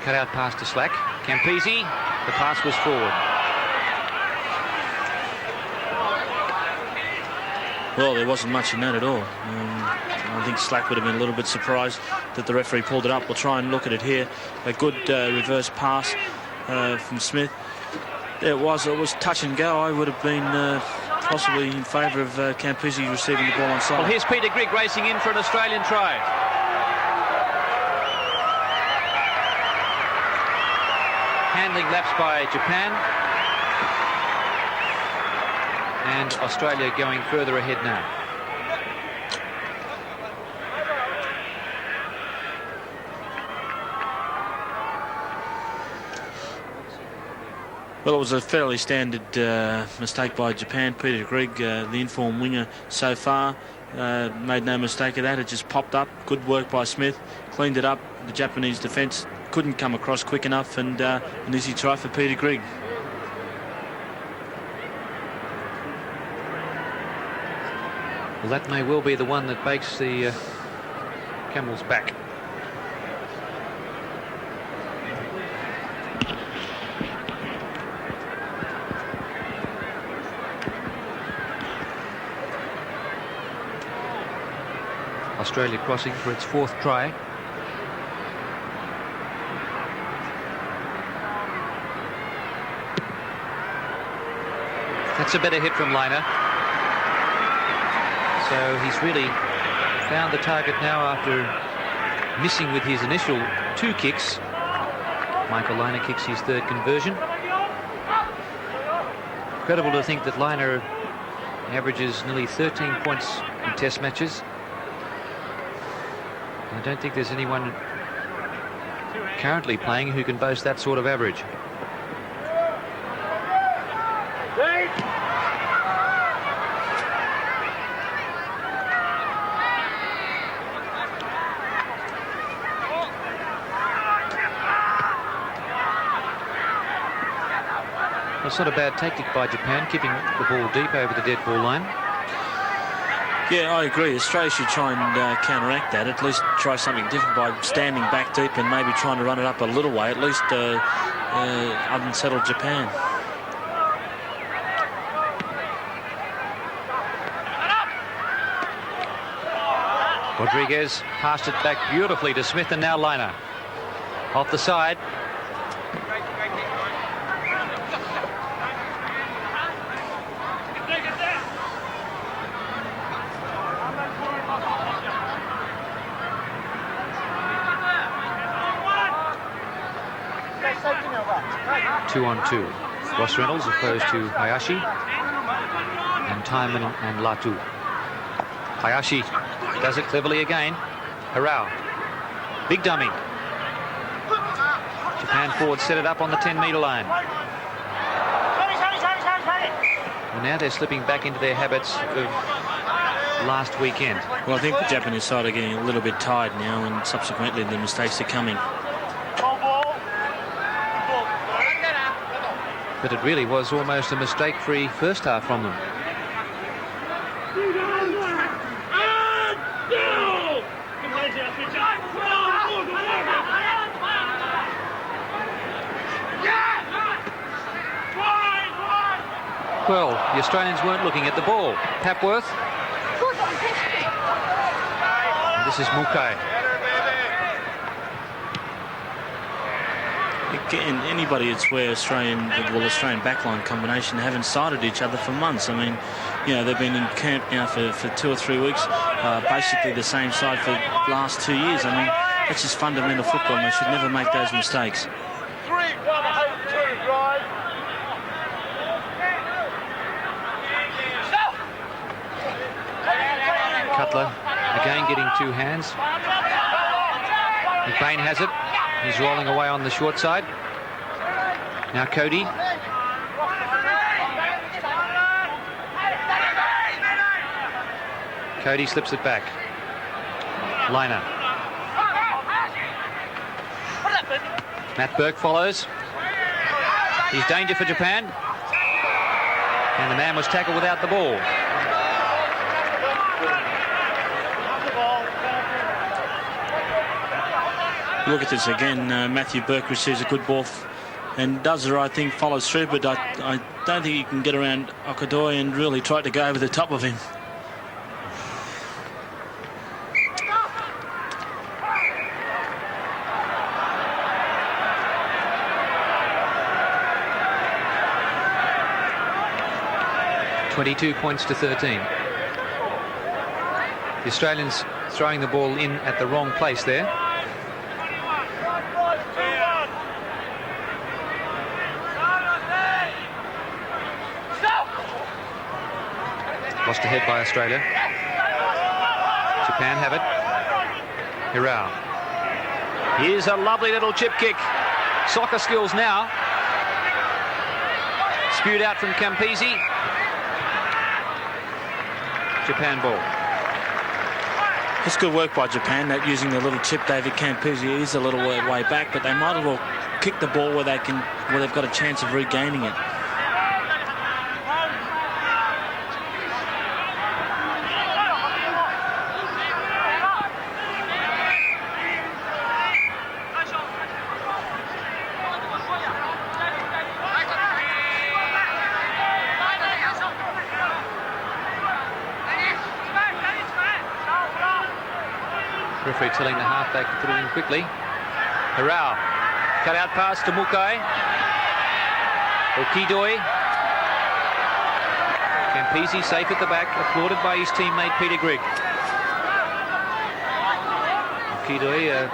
Cut out pass to Slack. Campese, the pass was forward. Well, there wasn't much in that at all. I think Slack would have been a little bit surprised that the referee pulled it up. We'll try and look at it here. A good reverse pass from Smith. There it was touch and go. I would have been possibly in favour of Campese receiving the ball on side. Well, here's Peter Grigg racing in for an Australian try. Handling laps by Japan. And Australia going further ahead now. Well, it was a fairly standard mistake by Japan. Peter Grigg, the informed winger so far, made no mistake of that. It just popped up. Good work by Smith. Cleaned it up. The Japanese defence couldn't come across quick enough, and an easy try for Peter Grigg. Well, that may well be the one that breaks the Camel's back. Australia crossing for its 4th try. That's a better hit from Liner. So he's really found the target now after missing with his initial 2 kicks. Michael Liner kicks his 3rd conversion. Incredible to think that Liner averages nearly 13 points in Test matches. I don't think there's anyone currently playing who can boast that sort of average. It's not a bad tactic by Japan, keeping the ball deep over the dead ball line. Yeah, I agree. Australia should try and counteract that. At least try something different by standing back deep and maybe trying to run it up a little way. At least unsettle Japan. Rodriguez passed it back beautifully to Smith, and now Liner. Off the side. Two on two. Ross Reynolds opposed to Hayashi and Timon and Latu. Hayashi does it cleverly again. Harao. Big dummy. Japan forward set it up on the 10-metre line. And now they're slipping back into their habits of last weekend. Well, I think the Japanese side are getting a little bit tired now, and subsequently the mistakes are coming. But it really was almost a mistake-free first half from them. Well, the Australians weren't looking at the ball. Papworth. And this is Mukai. Again, anybody would swear Australian backline combination haven't sighted each other for months. I mean, you know, they've been in camp now for 2 or 3 weeks, basically the same side for the last 2 years. I mean, that's just fundamental football, and they should never make those mistakes. 3-1 home 2, right? Cutler again getting 2 hands. McBain has it. He's rolling away on the short side. Now Cody. Cody slips it back. Liner. Matt Burke follows. He's danger for Japan. And the man was tackled without the ball. Look at this again. Matthew Burke receives a good ball and does the right thing, follows through, but I don't think he can get around Okadoi and really try to go over the top of him. (22-13). The Australians throwing the ball in at the wrong place there. Lost ahead by Australia. Japan have it. Hirao. Here's a lovely little chip kick. Soccer skills now. Spewed out from Campese. Japan ball. It's good work by Japan, that using the little chip. David Campese is a little way back, but they might as well kick the ball where they've got a chance of regaining it. Referee telling the halfback to put it in quickly. Harau. Cut out pass to Mukai. Okidoi. Campese safe at the back, applauded by his teammate Peter Grigg. Okidoi, a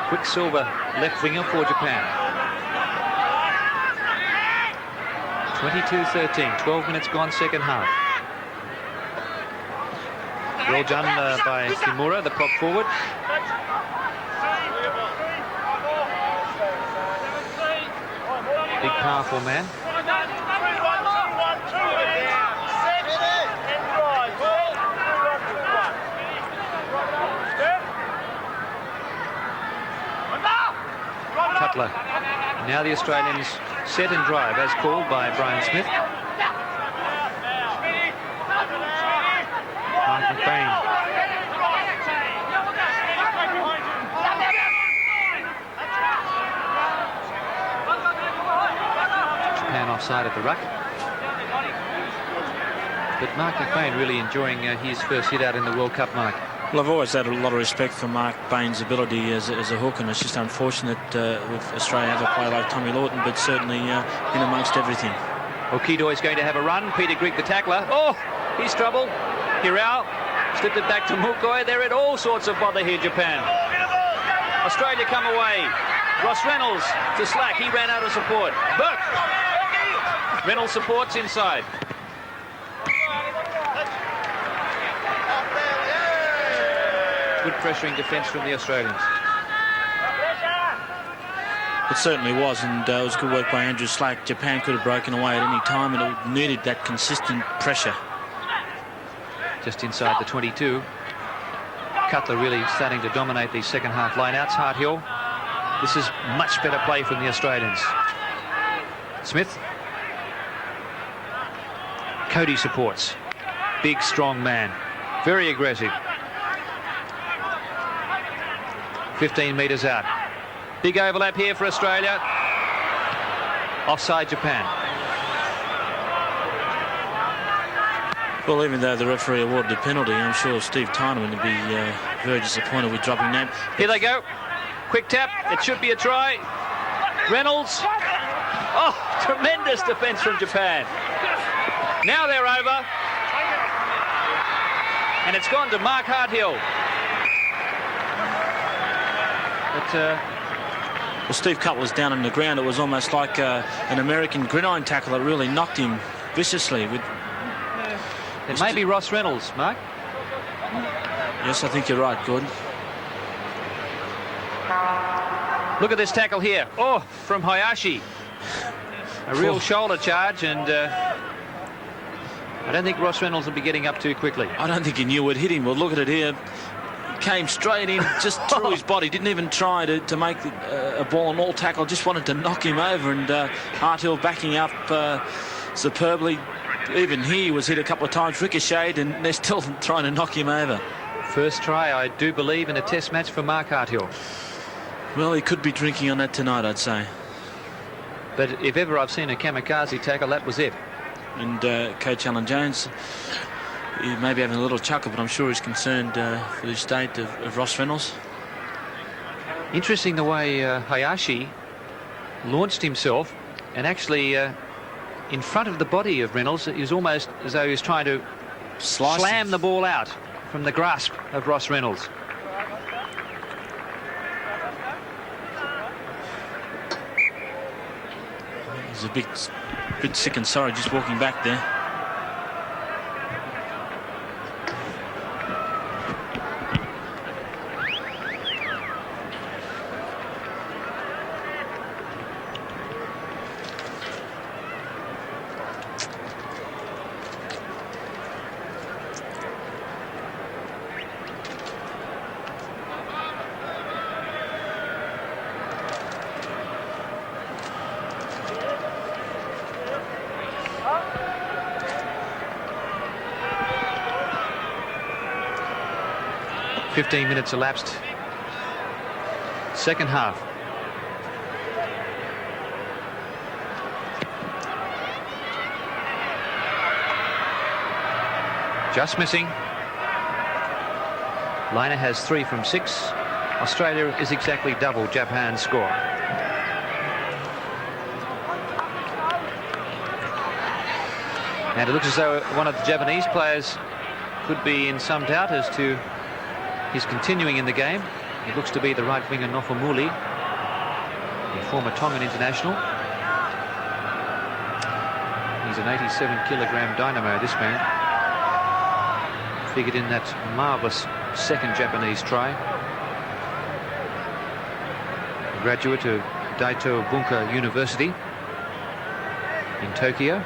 quicksilver left winger for Japan. 22-13, 12 minutes gone, second half. Well done by Kimura, the prop forward. Big, powerful man. Cutler. Now the Australians set and drive, as called by Brian Smith. McBain. Japan offside at the ruck. But Mark McBain really enjoying his first hit out in the World Cup, Mark. Well, I've always had a lot of respect for Mark Bain's ability as a hook, and it's just unfortunate with Australia have a player like Tommy Lawton, but certainly in amongst everything. Okidoi is going to have a run. Peter Grigg, the tackler. Oh, he's trouble. Hirao slipped it back to Mukoi. They're in all sorts of bother here, Japan. Australia come away. Ross Reynolds to slack. He ran out of support. Burke. Reynolds supports inside. Good pressuring defence from the Australians. It certainly was, and it was good work by Andrew Slack. Japan could have broken away at any time, and it needed that consistent pressure. Just inside the 22. Cutler really starting to dominate these second half lineouts. Harthill. This is much better play from the Australians. Smith. Cody supports. Big, strong man. Very aggressive. 15 metres out. Big overlap here for Australia. Offside Japan. Well, even though the referee awarded a penalty, I'm sure Steve Tynerman would be very disappointed with dropping that. Here they go. Quick tap. It should be a try. Reynolds. Oh, tremendous defence from Japan. Now they're over. And it's gone to Mark Harthill. But, well, Steve Cutt was down on the ground. It was almost like an American gridiron tackle that really knocked him viciously. It may be Ross Reynolds, Mark. Yes, I think you're right, Gordon. Look at this tackle here. Oh, from Hayashi. A real shoulder charge, and I don't think Ross Reynolds will be getting up too quickly. I don't think he knew it hit him. Well, look at it here. Came straight in, just through his body. Didn't even try to make a ball and all tackle. Just wanted to knock him over, and Harthill backing up superbly. Even he was hit a couple of times, ricocheted, and they're still trying to knock him over. First try, I do believe, in a test match for Mark Harthill. Well, he could be drinking on that tonight, I'd say. But if ever I've seen a kamikaze tackle, that was it. And Coach Alan Jones, he may be having a little chuckle, but I'm sure he's concerned for the state of Ross Reynolds. Interesting the way Hayashi launched himself and actually in front of the body of Reynolds. It was almost as though he was trying to slam the ball out from the grasp of Ross Reynolds. He's a bit sick and sorry just walking back there. 15 minutes elapsed. Second half. Just missing. Liner has 3 from 6. Australia is exactly double Japan's score. And it looks as though one of the Japanese players could be in some doubt as to his continuing in the game. It looks to be the right winger Nofumuli, the former Tongan international. He's an 87-kilogram dynamo, this man. Figured in that marvellous second Japanese try. A graduate of Daito Bunka University in Tokyo.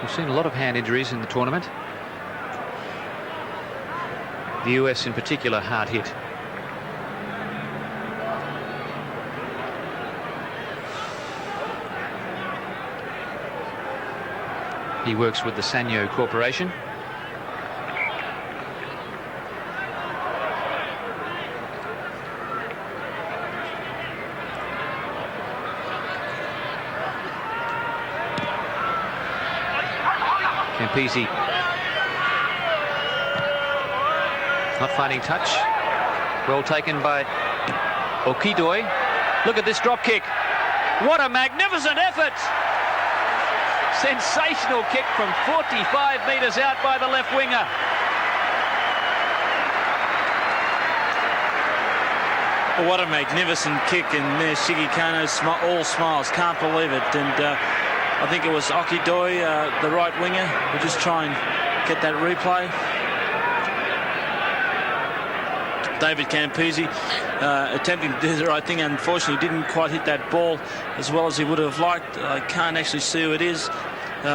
We've seen a lot of hand injuries in the tournament. The US in particular hard hit. He works with the Sanyo Corporation. Campese not finding touch. Well taken by Okidoi. Look at this drop kick. What a magnificent effort! Sensational kick from 45 metres out by the left winger. Well, what a magnificent kick, and there Shigi Kano all smiles, can't believe it. And I think it was Okidoi, the right winger. We'll just try and get that replay. David Campese attempting to do the right thing. Unfortunately, didn't quite hit that ball as well as he would have liked. I can't actually see who it is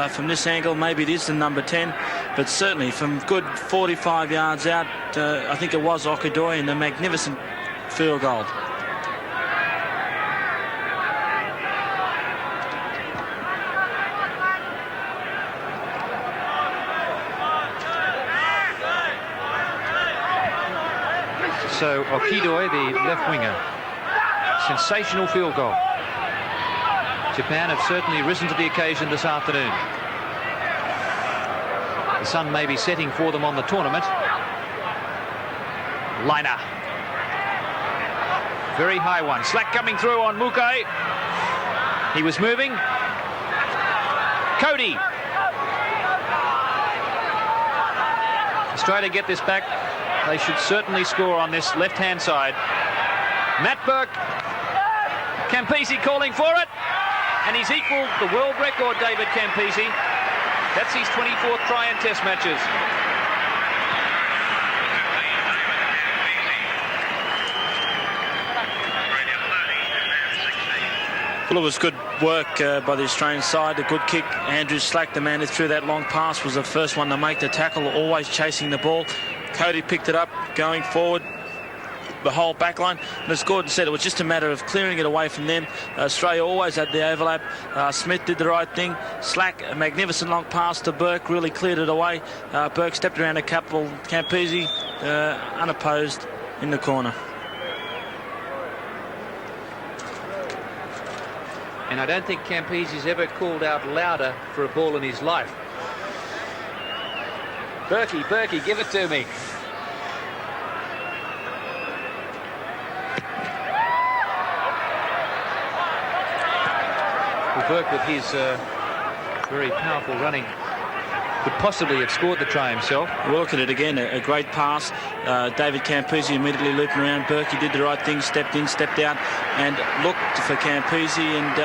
from this angle. Maybe it is the number 10, but certainly from good 45 yards out, I think it was Okidoi, and a magnificent field goal. So Okidoi, the left winger, sensational field goal. Japan have certainly risen to the occasion this afternoon. The sun may be setting for them on the tournament. Liner. Very high one. Slack coming through on Mukai. He was moving. Cody. Australia get this back. They should certainly score on this left-hand side. Matt Burke. Campese calling for it. And he's equalled the world record, David Campese. That's his 24th try in Test matches. Well, it was good work by the Australian side. A good kick. Andrew Slack, the man who threw that long pass, was the first one to make the tackle, always chasing the ball. Cody picked it up, going forward the whole back line. And as Gordon said, it was just a matter of clearing it away from them. Australia always had the overlap. Smith did the right thing. Slack, a magnificent long pass to Burke, really cleared it away. Burke stepped around a couple. Campese unopposed in the corner. And I don't think Campese's ever called out louder for a ball in his life. Berkey, give it to me. Well, Burke, with his very powerful running, could possibly have scored the try himself. We'll look at it again, a great pass. David Campese immediately looping around. Berkey did the right thing, stepped in, stepped out, and looked for Campese, and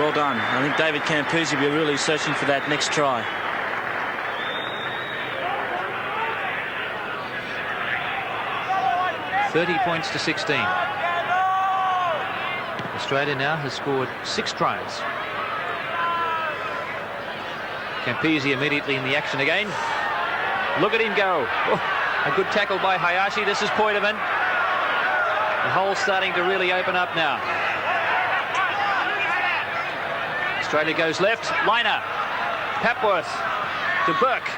well done. I think David Campese will be really searching for that next try. $30 points to 16. Australia now has scored 6 tries. Campese immediately in the action again. Look at him go. Oh, a good tackle by Hayashi. This is Poitevin. The hole's starting to really open up now. Australia goes left. Liner. Papworth to Burke.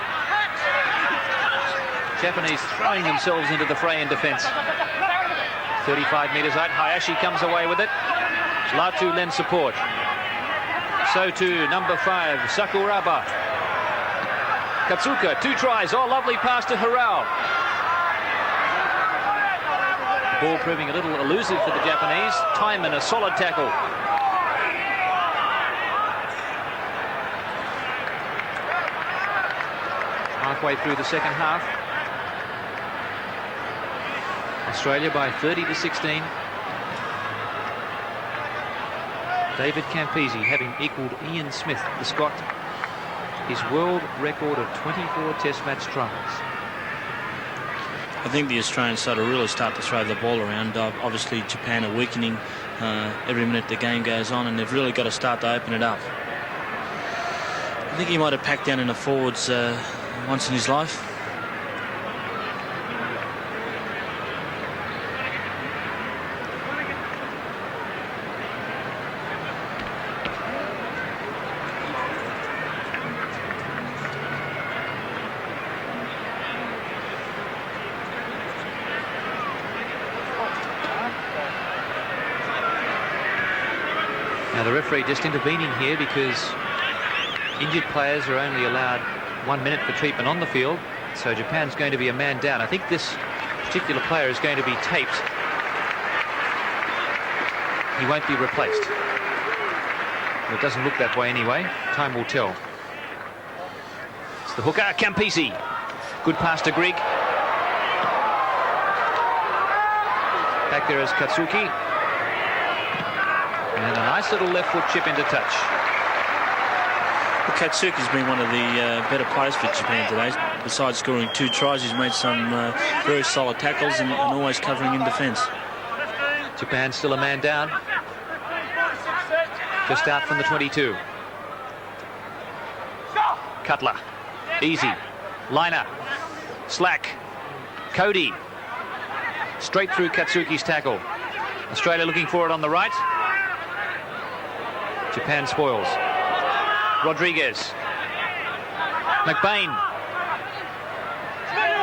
Japanese throwing themselves into the fray in defence. 35 metres out. Hayashi comes away with it. Latu lends support. So too, number 5, Sakuraba. Katsuka, 2 tries. Oh, lovely pass to Hirao. Ball proving a little elusive for the Japanese. Timon, a solid tackle. Halfway through the second half. Australia by 30-16. David Campese having equalled Ian Smith, the Scot, his world record of 24 Test match tries. I think the Australians side will really start to throw the ball around. Obviously, Japan are weakening every minute the game goes on, and they've really got to start to open it up. I think he might have packed down in the forwards once in his life. Now the referee just intervening here because injured players are only allowed 1 minute for treatment on the field, so Japan's going to be a man down. I think this particular player is going to be taped. He won't be replaced. Well, it doesn't look that way anyway. Time will tell. It's the hooker, Campese. Good pass to Grigg. Back there is Katsuki. And a nice little left foot chip into touch. Well, Katsuki's been one of the better players for Japan today. Besides scoring 2 tries, he's made some very solid tackles and always covering in defence. Japan still a man down. Just out from the 22. Cutler. Easy. Liner. Slack. Cody. Straight through Katsuki's tackle. Australia looking for it on the right. Japan spoils. Rodriguez. McBain.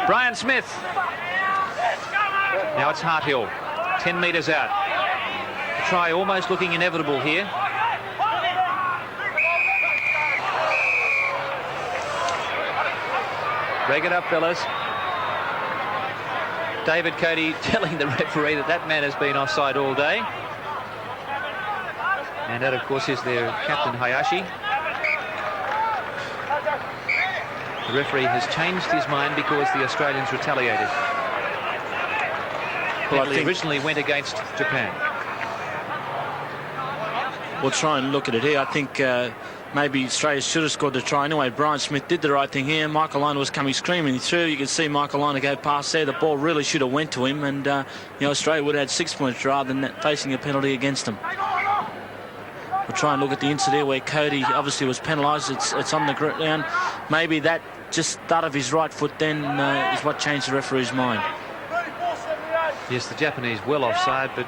Brian Smith. Now it's Harthill. 10 metres out. The try almost looking inevitable here. Break it up, fellas. David Cody telling the referee that that man has been offside all day. And that, of course, is their captain, Hayashi. The referee has changed his mind because the Australians retaliated. Well, I think originally went against Japan. We'll try and look at it here. I think maybe Australia should have scored the try anyway. Brian Smith did the right thing here. Michael Liner was coming screaming through. You could see Michael Liner go past there. The ball really should have went to him, and Australia would have had 6 points rather than facing a penalty against them. We'll try and look at the inside here where Cody obviously was penalised. It's on the ground. Maybe that just start of his right foot then is what changed the referee's mind. Yes, the Japanese well offside, but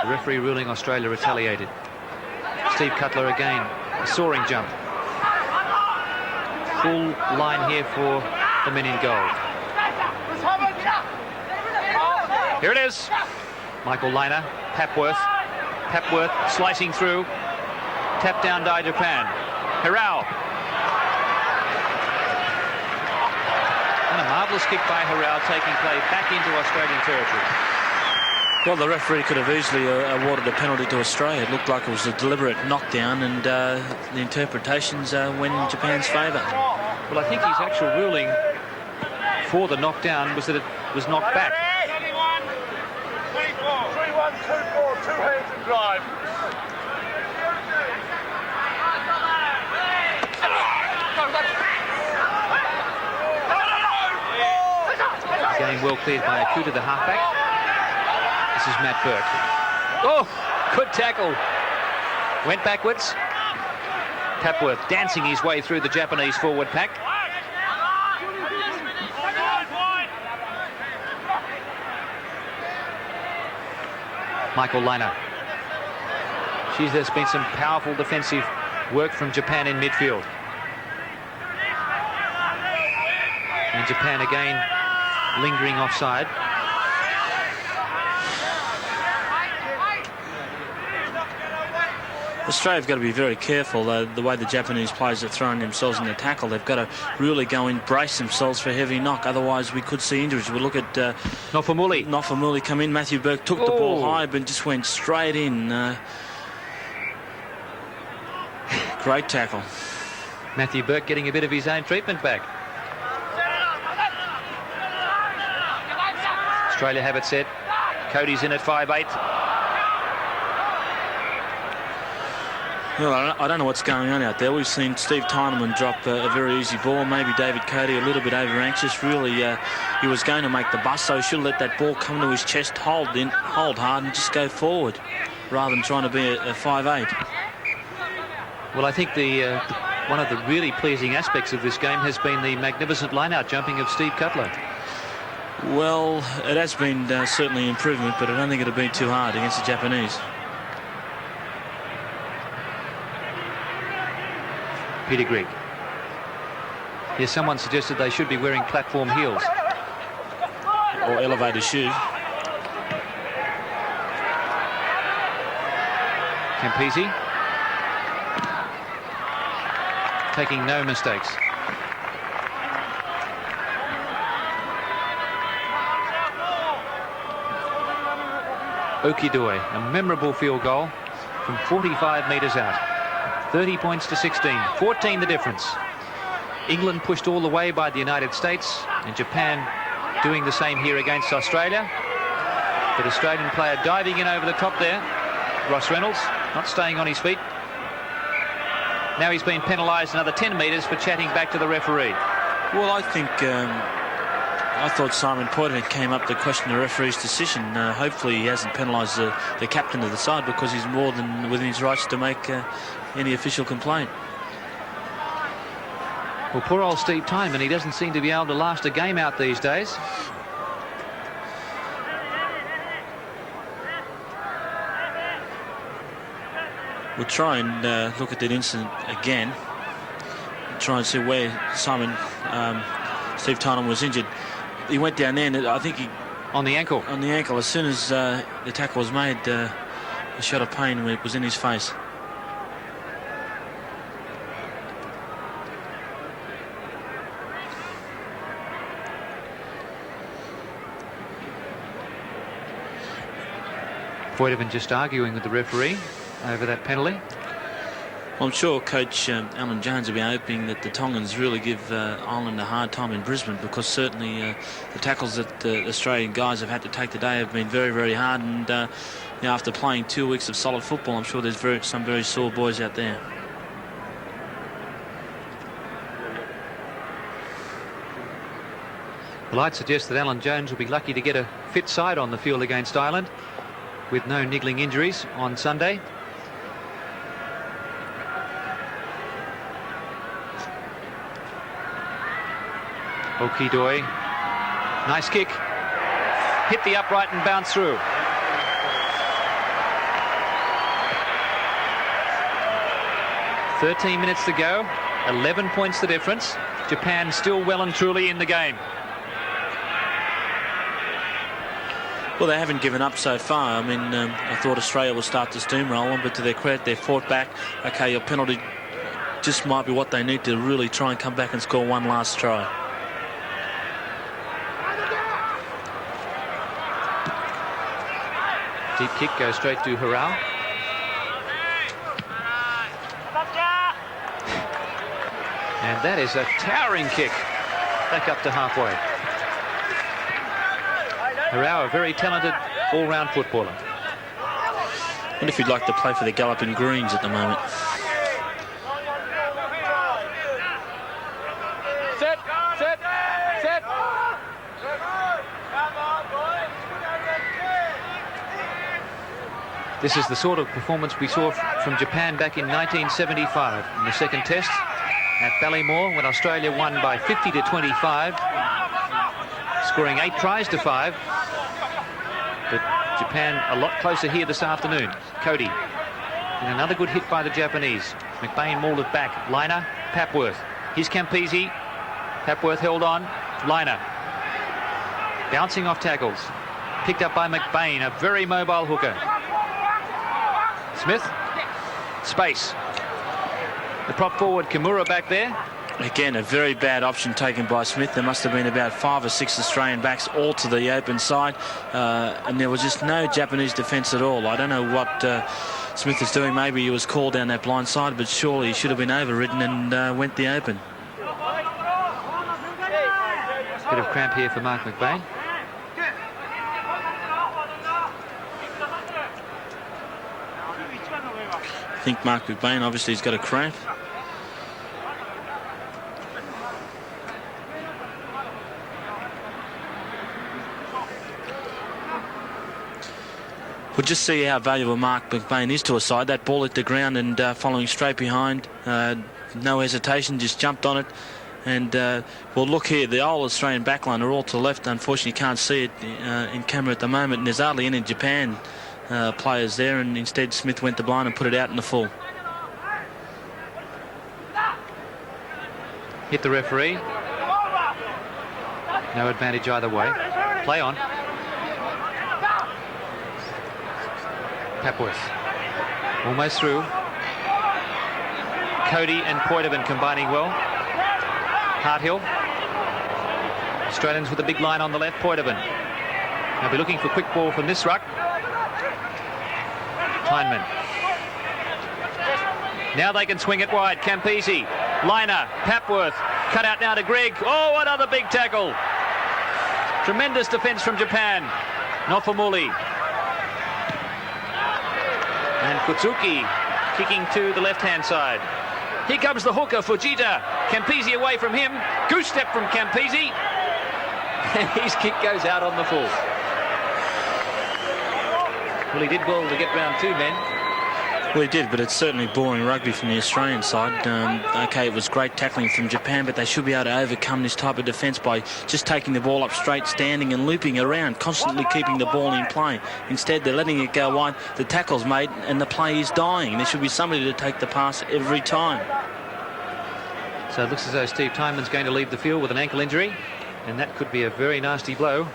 the referee ruling Australia retaliated. Steve Cutler again, a soaring jump. Full line here for the men in gold. Here it is. Michael Liner, Papworth. Papworth slicing through. Tap down by Japan. Hirao. And a marvellous kick by Hirao, taking play back into Australian territory. Well, the referee could have easily awarded a penalty to Australia. It looked like it was a deliberate knockdown, and the interpretations went in Japan's favour. Well, I think his actual ruling for the knockdown was that it was knocked back. 3-1, 2-4, 2 hands and drive. Game well cleared by Akuta, the halfback. This is Matt Burke. Oh, good tackle. Went backwards. Papworth dancing his way through the Japanese forward pack. Michael Liner. Geez, there's been some powerful defensive work from Japan in midfield. And Japan again lingering offside. Australia have got to be very careful, the way the Japanese players are throwing themselves in the tackle. They've got to really go and brace themselves for heavy knock, otherwise we could see injuries. We'll look at Nofamuli come in. Matthew Burke took the ball high but just went straight in. Great tackle. Matthew Burke getting a bit of his own treatment back. Australia have it set. Cody's in at 5'8". Well, I don't know what's going on out there. We've seen Steve Tyneman drop a very easy ball. Maybe David Cody a little bit over anxious. Really, he was going to make the bust, so he should have let that ball come to his chest, hold hard and just go forward rather than trying to be a 5'8". Well, I think one of the really pleasing aspects of this game has been the magnificent line-out jumping of Steve Cutler. Well, it has been certainly an improvement, but I don't think it'll be too hard against the Japanese. Peter Grigg. Yes, someone suggested they should be wearing platform heels. Or elevator shoes. Campese. Taking no mistakes. Okidoi, a memorable field goal from 45 metres out. 30 points to 16, 14 the difference. England pushed all the way by the United States, and Japan doing the same here against Australia. But Australian player diving in over the top there. Ross Reynolds not staying on his feet. Now he's been penalised another 10 metres for chatting back to the referee. Well, I think I thought Simon Poitevin came up to question the referee's decision. Hopefully he hasn't penalised the captain of the side, because he's more than within his rights to make any official complaint. Well, poor old Steve Tyneman, he doesn't seem to be able to last a game out these days. We'll try and look at that incident again. Try and see where Steve Tyneman was injured. He went down there, and I think he... On the ankle. On the ankle. As soon as the tackle was made, a shot of pain was in his face. Poitevin just arguing with the referee over that penalty. I'm sure Coach Alan Jones will be hoping that the Tongans really give Ireland a hard time in Brisbane, because certainly the tackles that the Australian guys have had to take today have been very, very hard. And after playing 2 weeks of solid football, I'm sure there's some very sore boys out there. Well, I'd suggest that Alan Jones will be lucky to get a fit side on the field against Ireland, with no niggling injuries on Sunday. Okidoi, nice kick, hit the upright and bounced through. "13 minutes to go, 11 points the difference. Japan still well and truly in the game." Well, they haven't given up so far. I mean, I thought Australia would start to steamroll them, but to their credit, they fought back. Okay, your penalty just might be what they need to really try and come back and score one last try. Deep kick goes straight to Harao. And that is a towering kick back up to halfway. Harao, a very talented all-round footballer. I wonder if he'd like to play for the Galloping Greens at the moment. Set, set, set. This is the sort of performance we saw from Japan back in 1975 in the second test at Ballymore, when Australia won by 50 to 25, scoring 8 tries to 5. But Japan a lot closer here this afternoon. Cody, and another good hit by the Japanese. McBain mauled it back. Liner, Papworth. Here's Campese. Papworth held on. Liner. Bouncing off tackles. Picked up by McBain, a very mobile hooker. Smith. Space. The prop forward, Kimura, back there. Again, a very bad option taken by Smith. There must have been about 5 or 6 Australian backs all to the open side, and there was just no Japanese defence at all. I don't know what Smith is doing. Maybe he was called down that blind side, but surely he should have been overridden and went the open. Bit of cramp here for Mark McBain. I think Mark McBain obviously has got a cramp. We'll just see how valuable Mark McBain is to a side. That ball hit the ground and following straight behind. No hesitation, just jumped on it. And well, look here, the old Australian backline are all to the left. Unfortunately, you can't see it in camera at the moment. And there's hardly any Japan players there. And instead, Smith went to blind and put it out in the full. Hit the referee. No advantage either way. Play on. Papworth. Almost through. Cody and Poitevin combining well. Harthill. Australians with a big line on the left. Poitevin. They'll be looking for quick ball from this ruck. Heinemann. Now they can swing it wide. Campese. Liner. Papworth. Cut out now to Greg. Oh, another big tackle. Tremendous defence from Japan. Nofumuli. And Kutsuki kicking to the left-hand side. Here comes the hooker, Fujita. Campese away from him. Goose step from Campese. And his kick goes out on the full. Well, he did well to get round 2 men. Well, he did, but it's certainly boring rugby from the Australian side. OK, it was great tackling from Japan, but they should be able to overcome this type of defence by just taking the ball up straight, standing and looping around, constantly keeping the ball in play. Instead, they're letting it go wide. The tackle's made and the play is dying. There should be somebody to take the pass every time. So it looks as though Steve Tyman's going to leave the field with an ankle injury, and that could be a very nasty blow,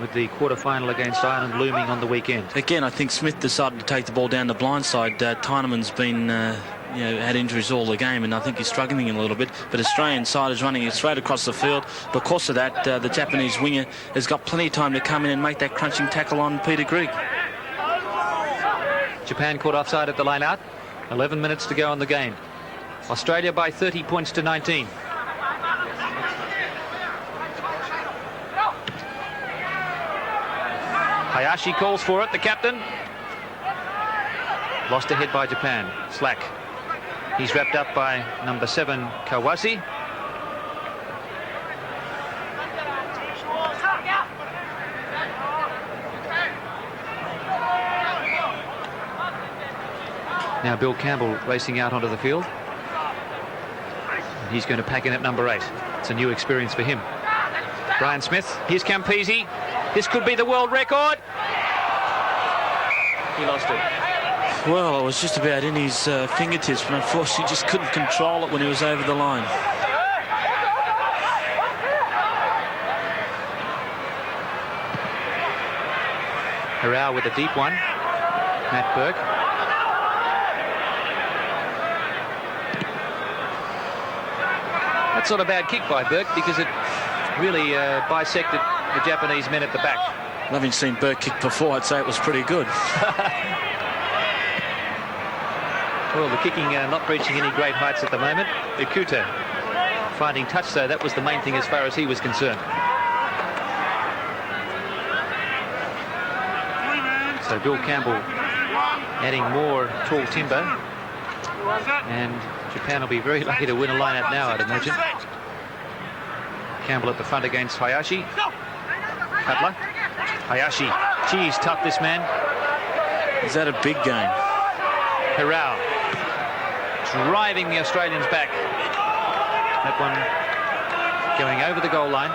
with the quarter-final against Ireland looming on the weekend. Again, I think Smith decided to take the ball down the blind side. Tyneman's been, had injuries all the game, and I think he's struggling a little bit. But Australian side is running it straight across the field. Because of that, the Japanese winger has got plenty of time to come in and make that crunching tackle on Peter Grigg. Japan caught offside at the line out. 11 minutes to go on the game. Australia by 30 points to 19. Hayashi calls for it, the captain. Lost ahead by Japan. Slack. He's wrapped up by number 7, Kawase. Now Bill Campbell racing out onto the field. And he's going to pack in at number 8. It's a new experience for him. Brian Smith. Here's Campese. This could be the world record. He lost it. Well, it was just about in his fingertips, but unfortunately just couldn't control it when he was over the line. Harrao with a deep one. Matt Burke. That's not a bad kick by Burke, because it really bisected the Japanese men at the back. Having seen Burke kick before, I'd say it was pretty good. Well, the kicking not reaching any great heights at the moment. Ikuta finding touch, though. That was the main thing as far as he was concerned. So Bill Campbell adding more tall timber. And Japan will be very lucky to win a line out now, I'd imagine. Campbell at the front against Hayashi. Cutler. Hayashi. Geez, tough this man. Is that a big game? Harrao driving the Australians back. That one going over the goal line.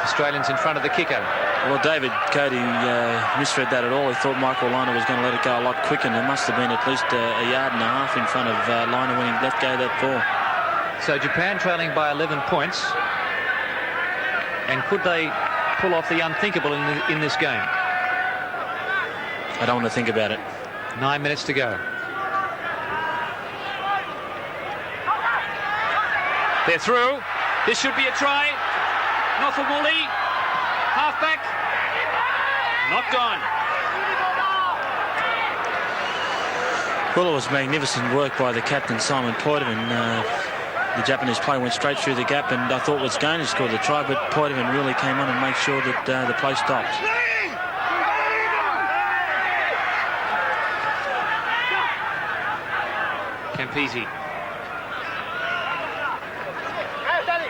Australians in front of the kicker. Well, David Cody misread that at all. He thought Michael Liner was going to let it go a lot quicker, and there must have been at least a yard and a half in front of Liner when he let go that ball. So Japan trailing by 11 points. And could they pull off the unthinkable in this game? I don't want to think about it. 9 minutes to go. They're through. This should be a try. Nofumuli, halfback, knocked on. Well, it was magnificent work by the captain, Simon Poitevin. The Japanese player went straight through the gap, and I thought was going to score the try, but Poitevin really came on and made sure that the play stopped. Campese.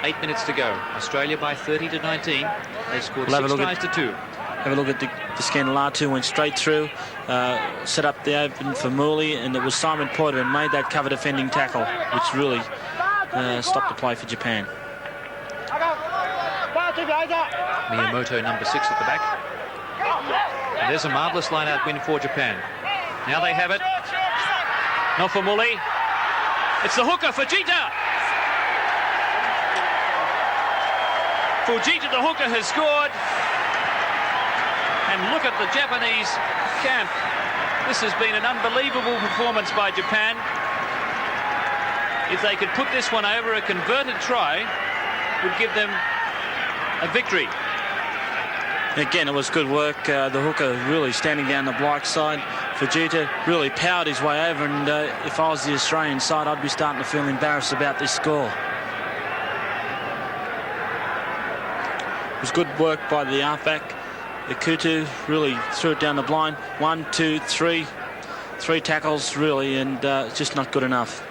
8 minutes to go. Australia by 30 to 19. They scored 6 tries to 2. Have a look at the scan. Latu went straight through, set up the open for Mooley, and it was Simon Poitevin made that cover defending tackle, which really stopped the play for Japan. Miyamoto, number 6 at the back. And there's a marvellous line-out win for Japan. Now they have it. Nofumuli. It's the hooker, Fujita. Fujita, the hooker, has scored. And look at the Japanese camp. This has been an unbelievable performance by Japan. If they could put this one over, a converted try would give them a victory. Again, it was good work. The hooker really standing down the black side. Fujita really powered his way over, and if I was the Australian side, I'd be starting to feel embarrassed about this score. It was good work by the halfback. The Kutu really threw it down the blind. 1, 2, 3. 3 tackles, really, and just not good enough.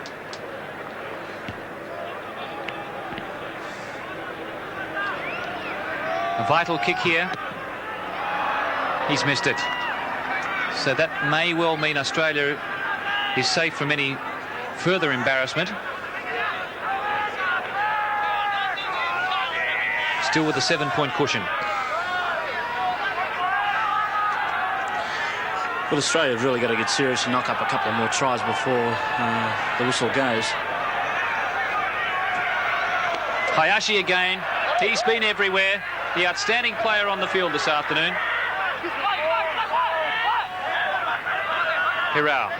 A vital kick here. He's missed it. So that may well mean Australia is safe from any further embarrassment. Still with a 7-point cushion. Well, Australia have really got to get serious and knock up a couple of more tries before the whistle goes. Hayashi again. He's been everywhere. The outstanding player on the field this afternoon. Hirao.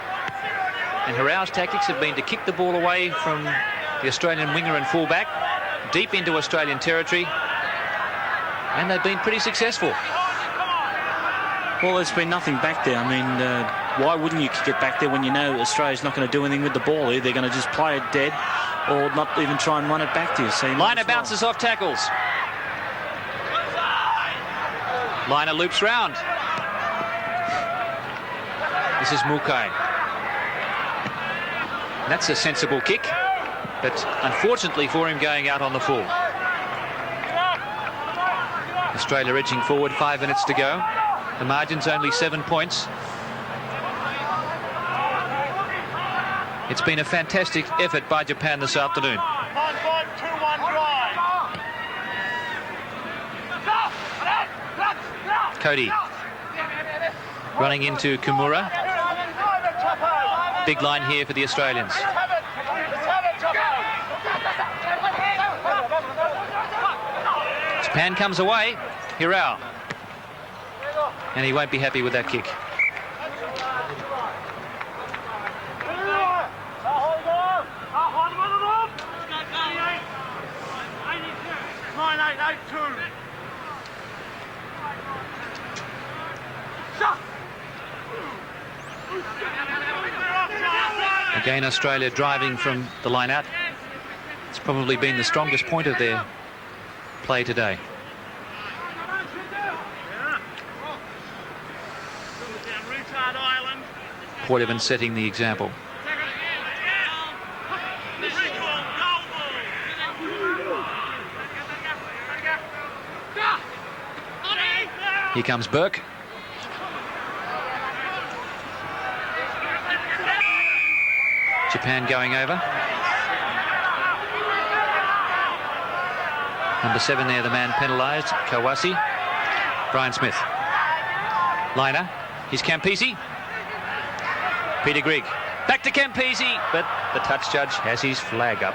And Hirao's tactics have been to kick the ball away from the Australian winger and fullback deep into Australian territory. And they've been pretty successful. Well, there's been nothing back there. I mean, why wouldn't you kick it back there when you know Australia's not going to do anything with the ball here? They're going to just play it dead or not even try and run it back to you. So Liner bounces off tackles. Liner loops round. This is Mukai. That's a sensible kick, but unfortunately for him going out on the full. Australia edging forward, 5 minutes to go. The margin's only 7 points. It's been a fantastic effort by Japan this afternoon. Cody running into Kimura. Big line here for the Australians. Japan comes away. Hirao. And he won't be happy with that kick. Again, Australia driving from the line out. It's probably been the strongest point of their play today. Poitevin setting the example. Here comes Burke. Japan going over. Number 7 there, the man penalised, Kawasi. Brian Smith. Liner. Here's Campese. Peter Grigg. Back to Campese, but the touch judge has his flag up.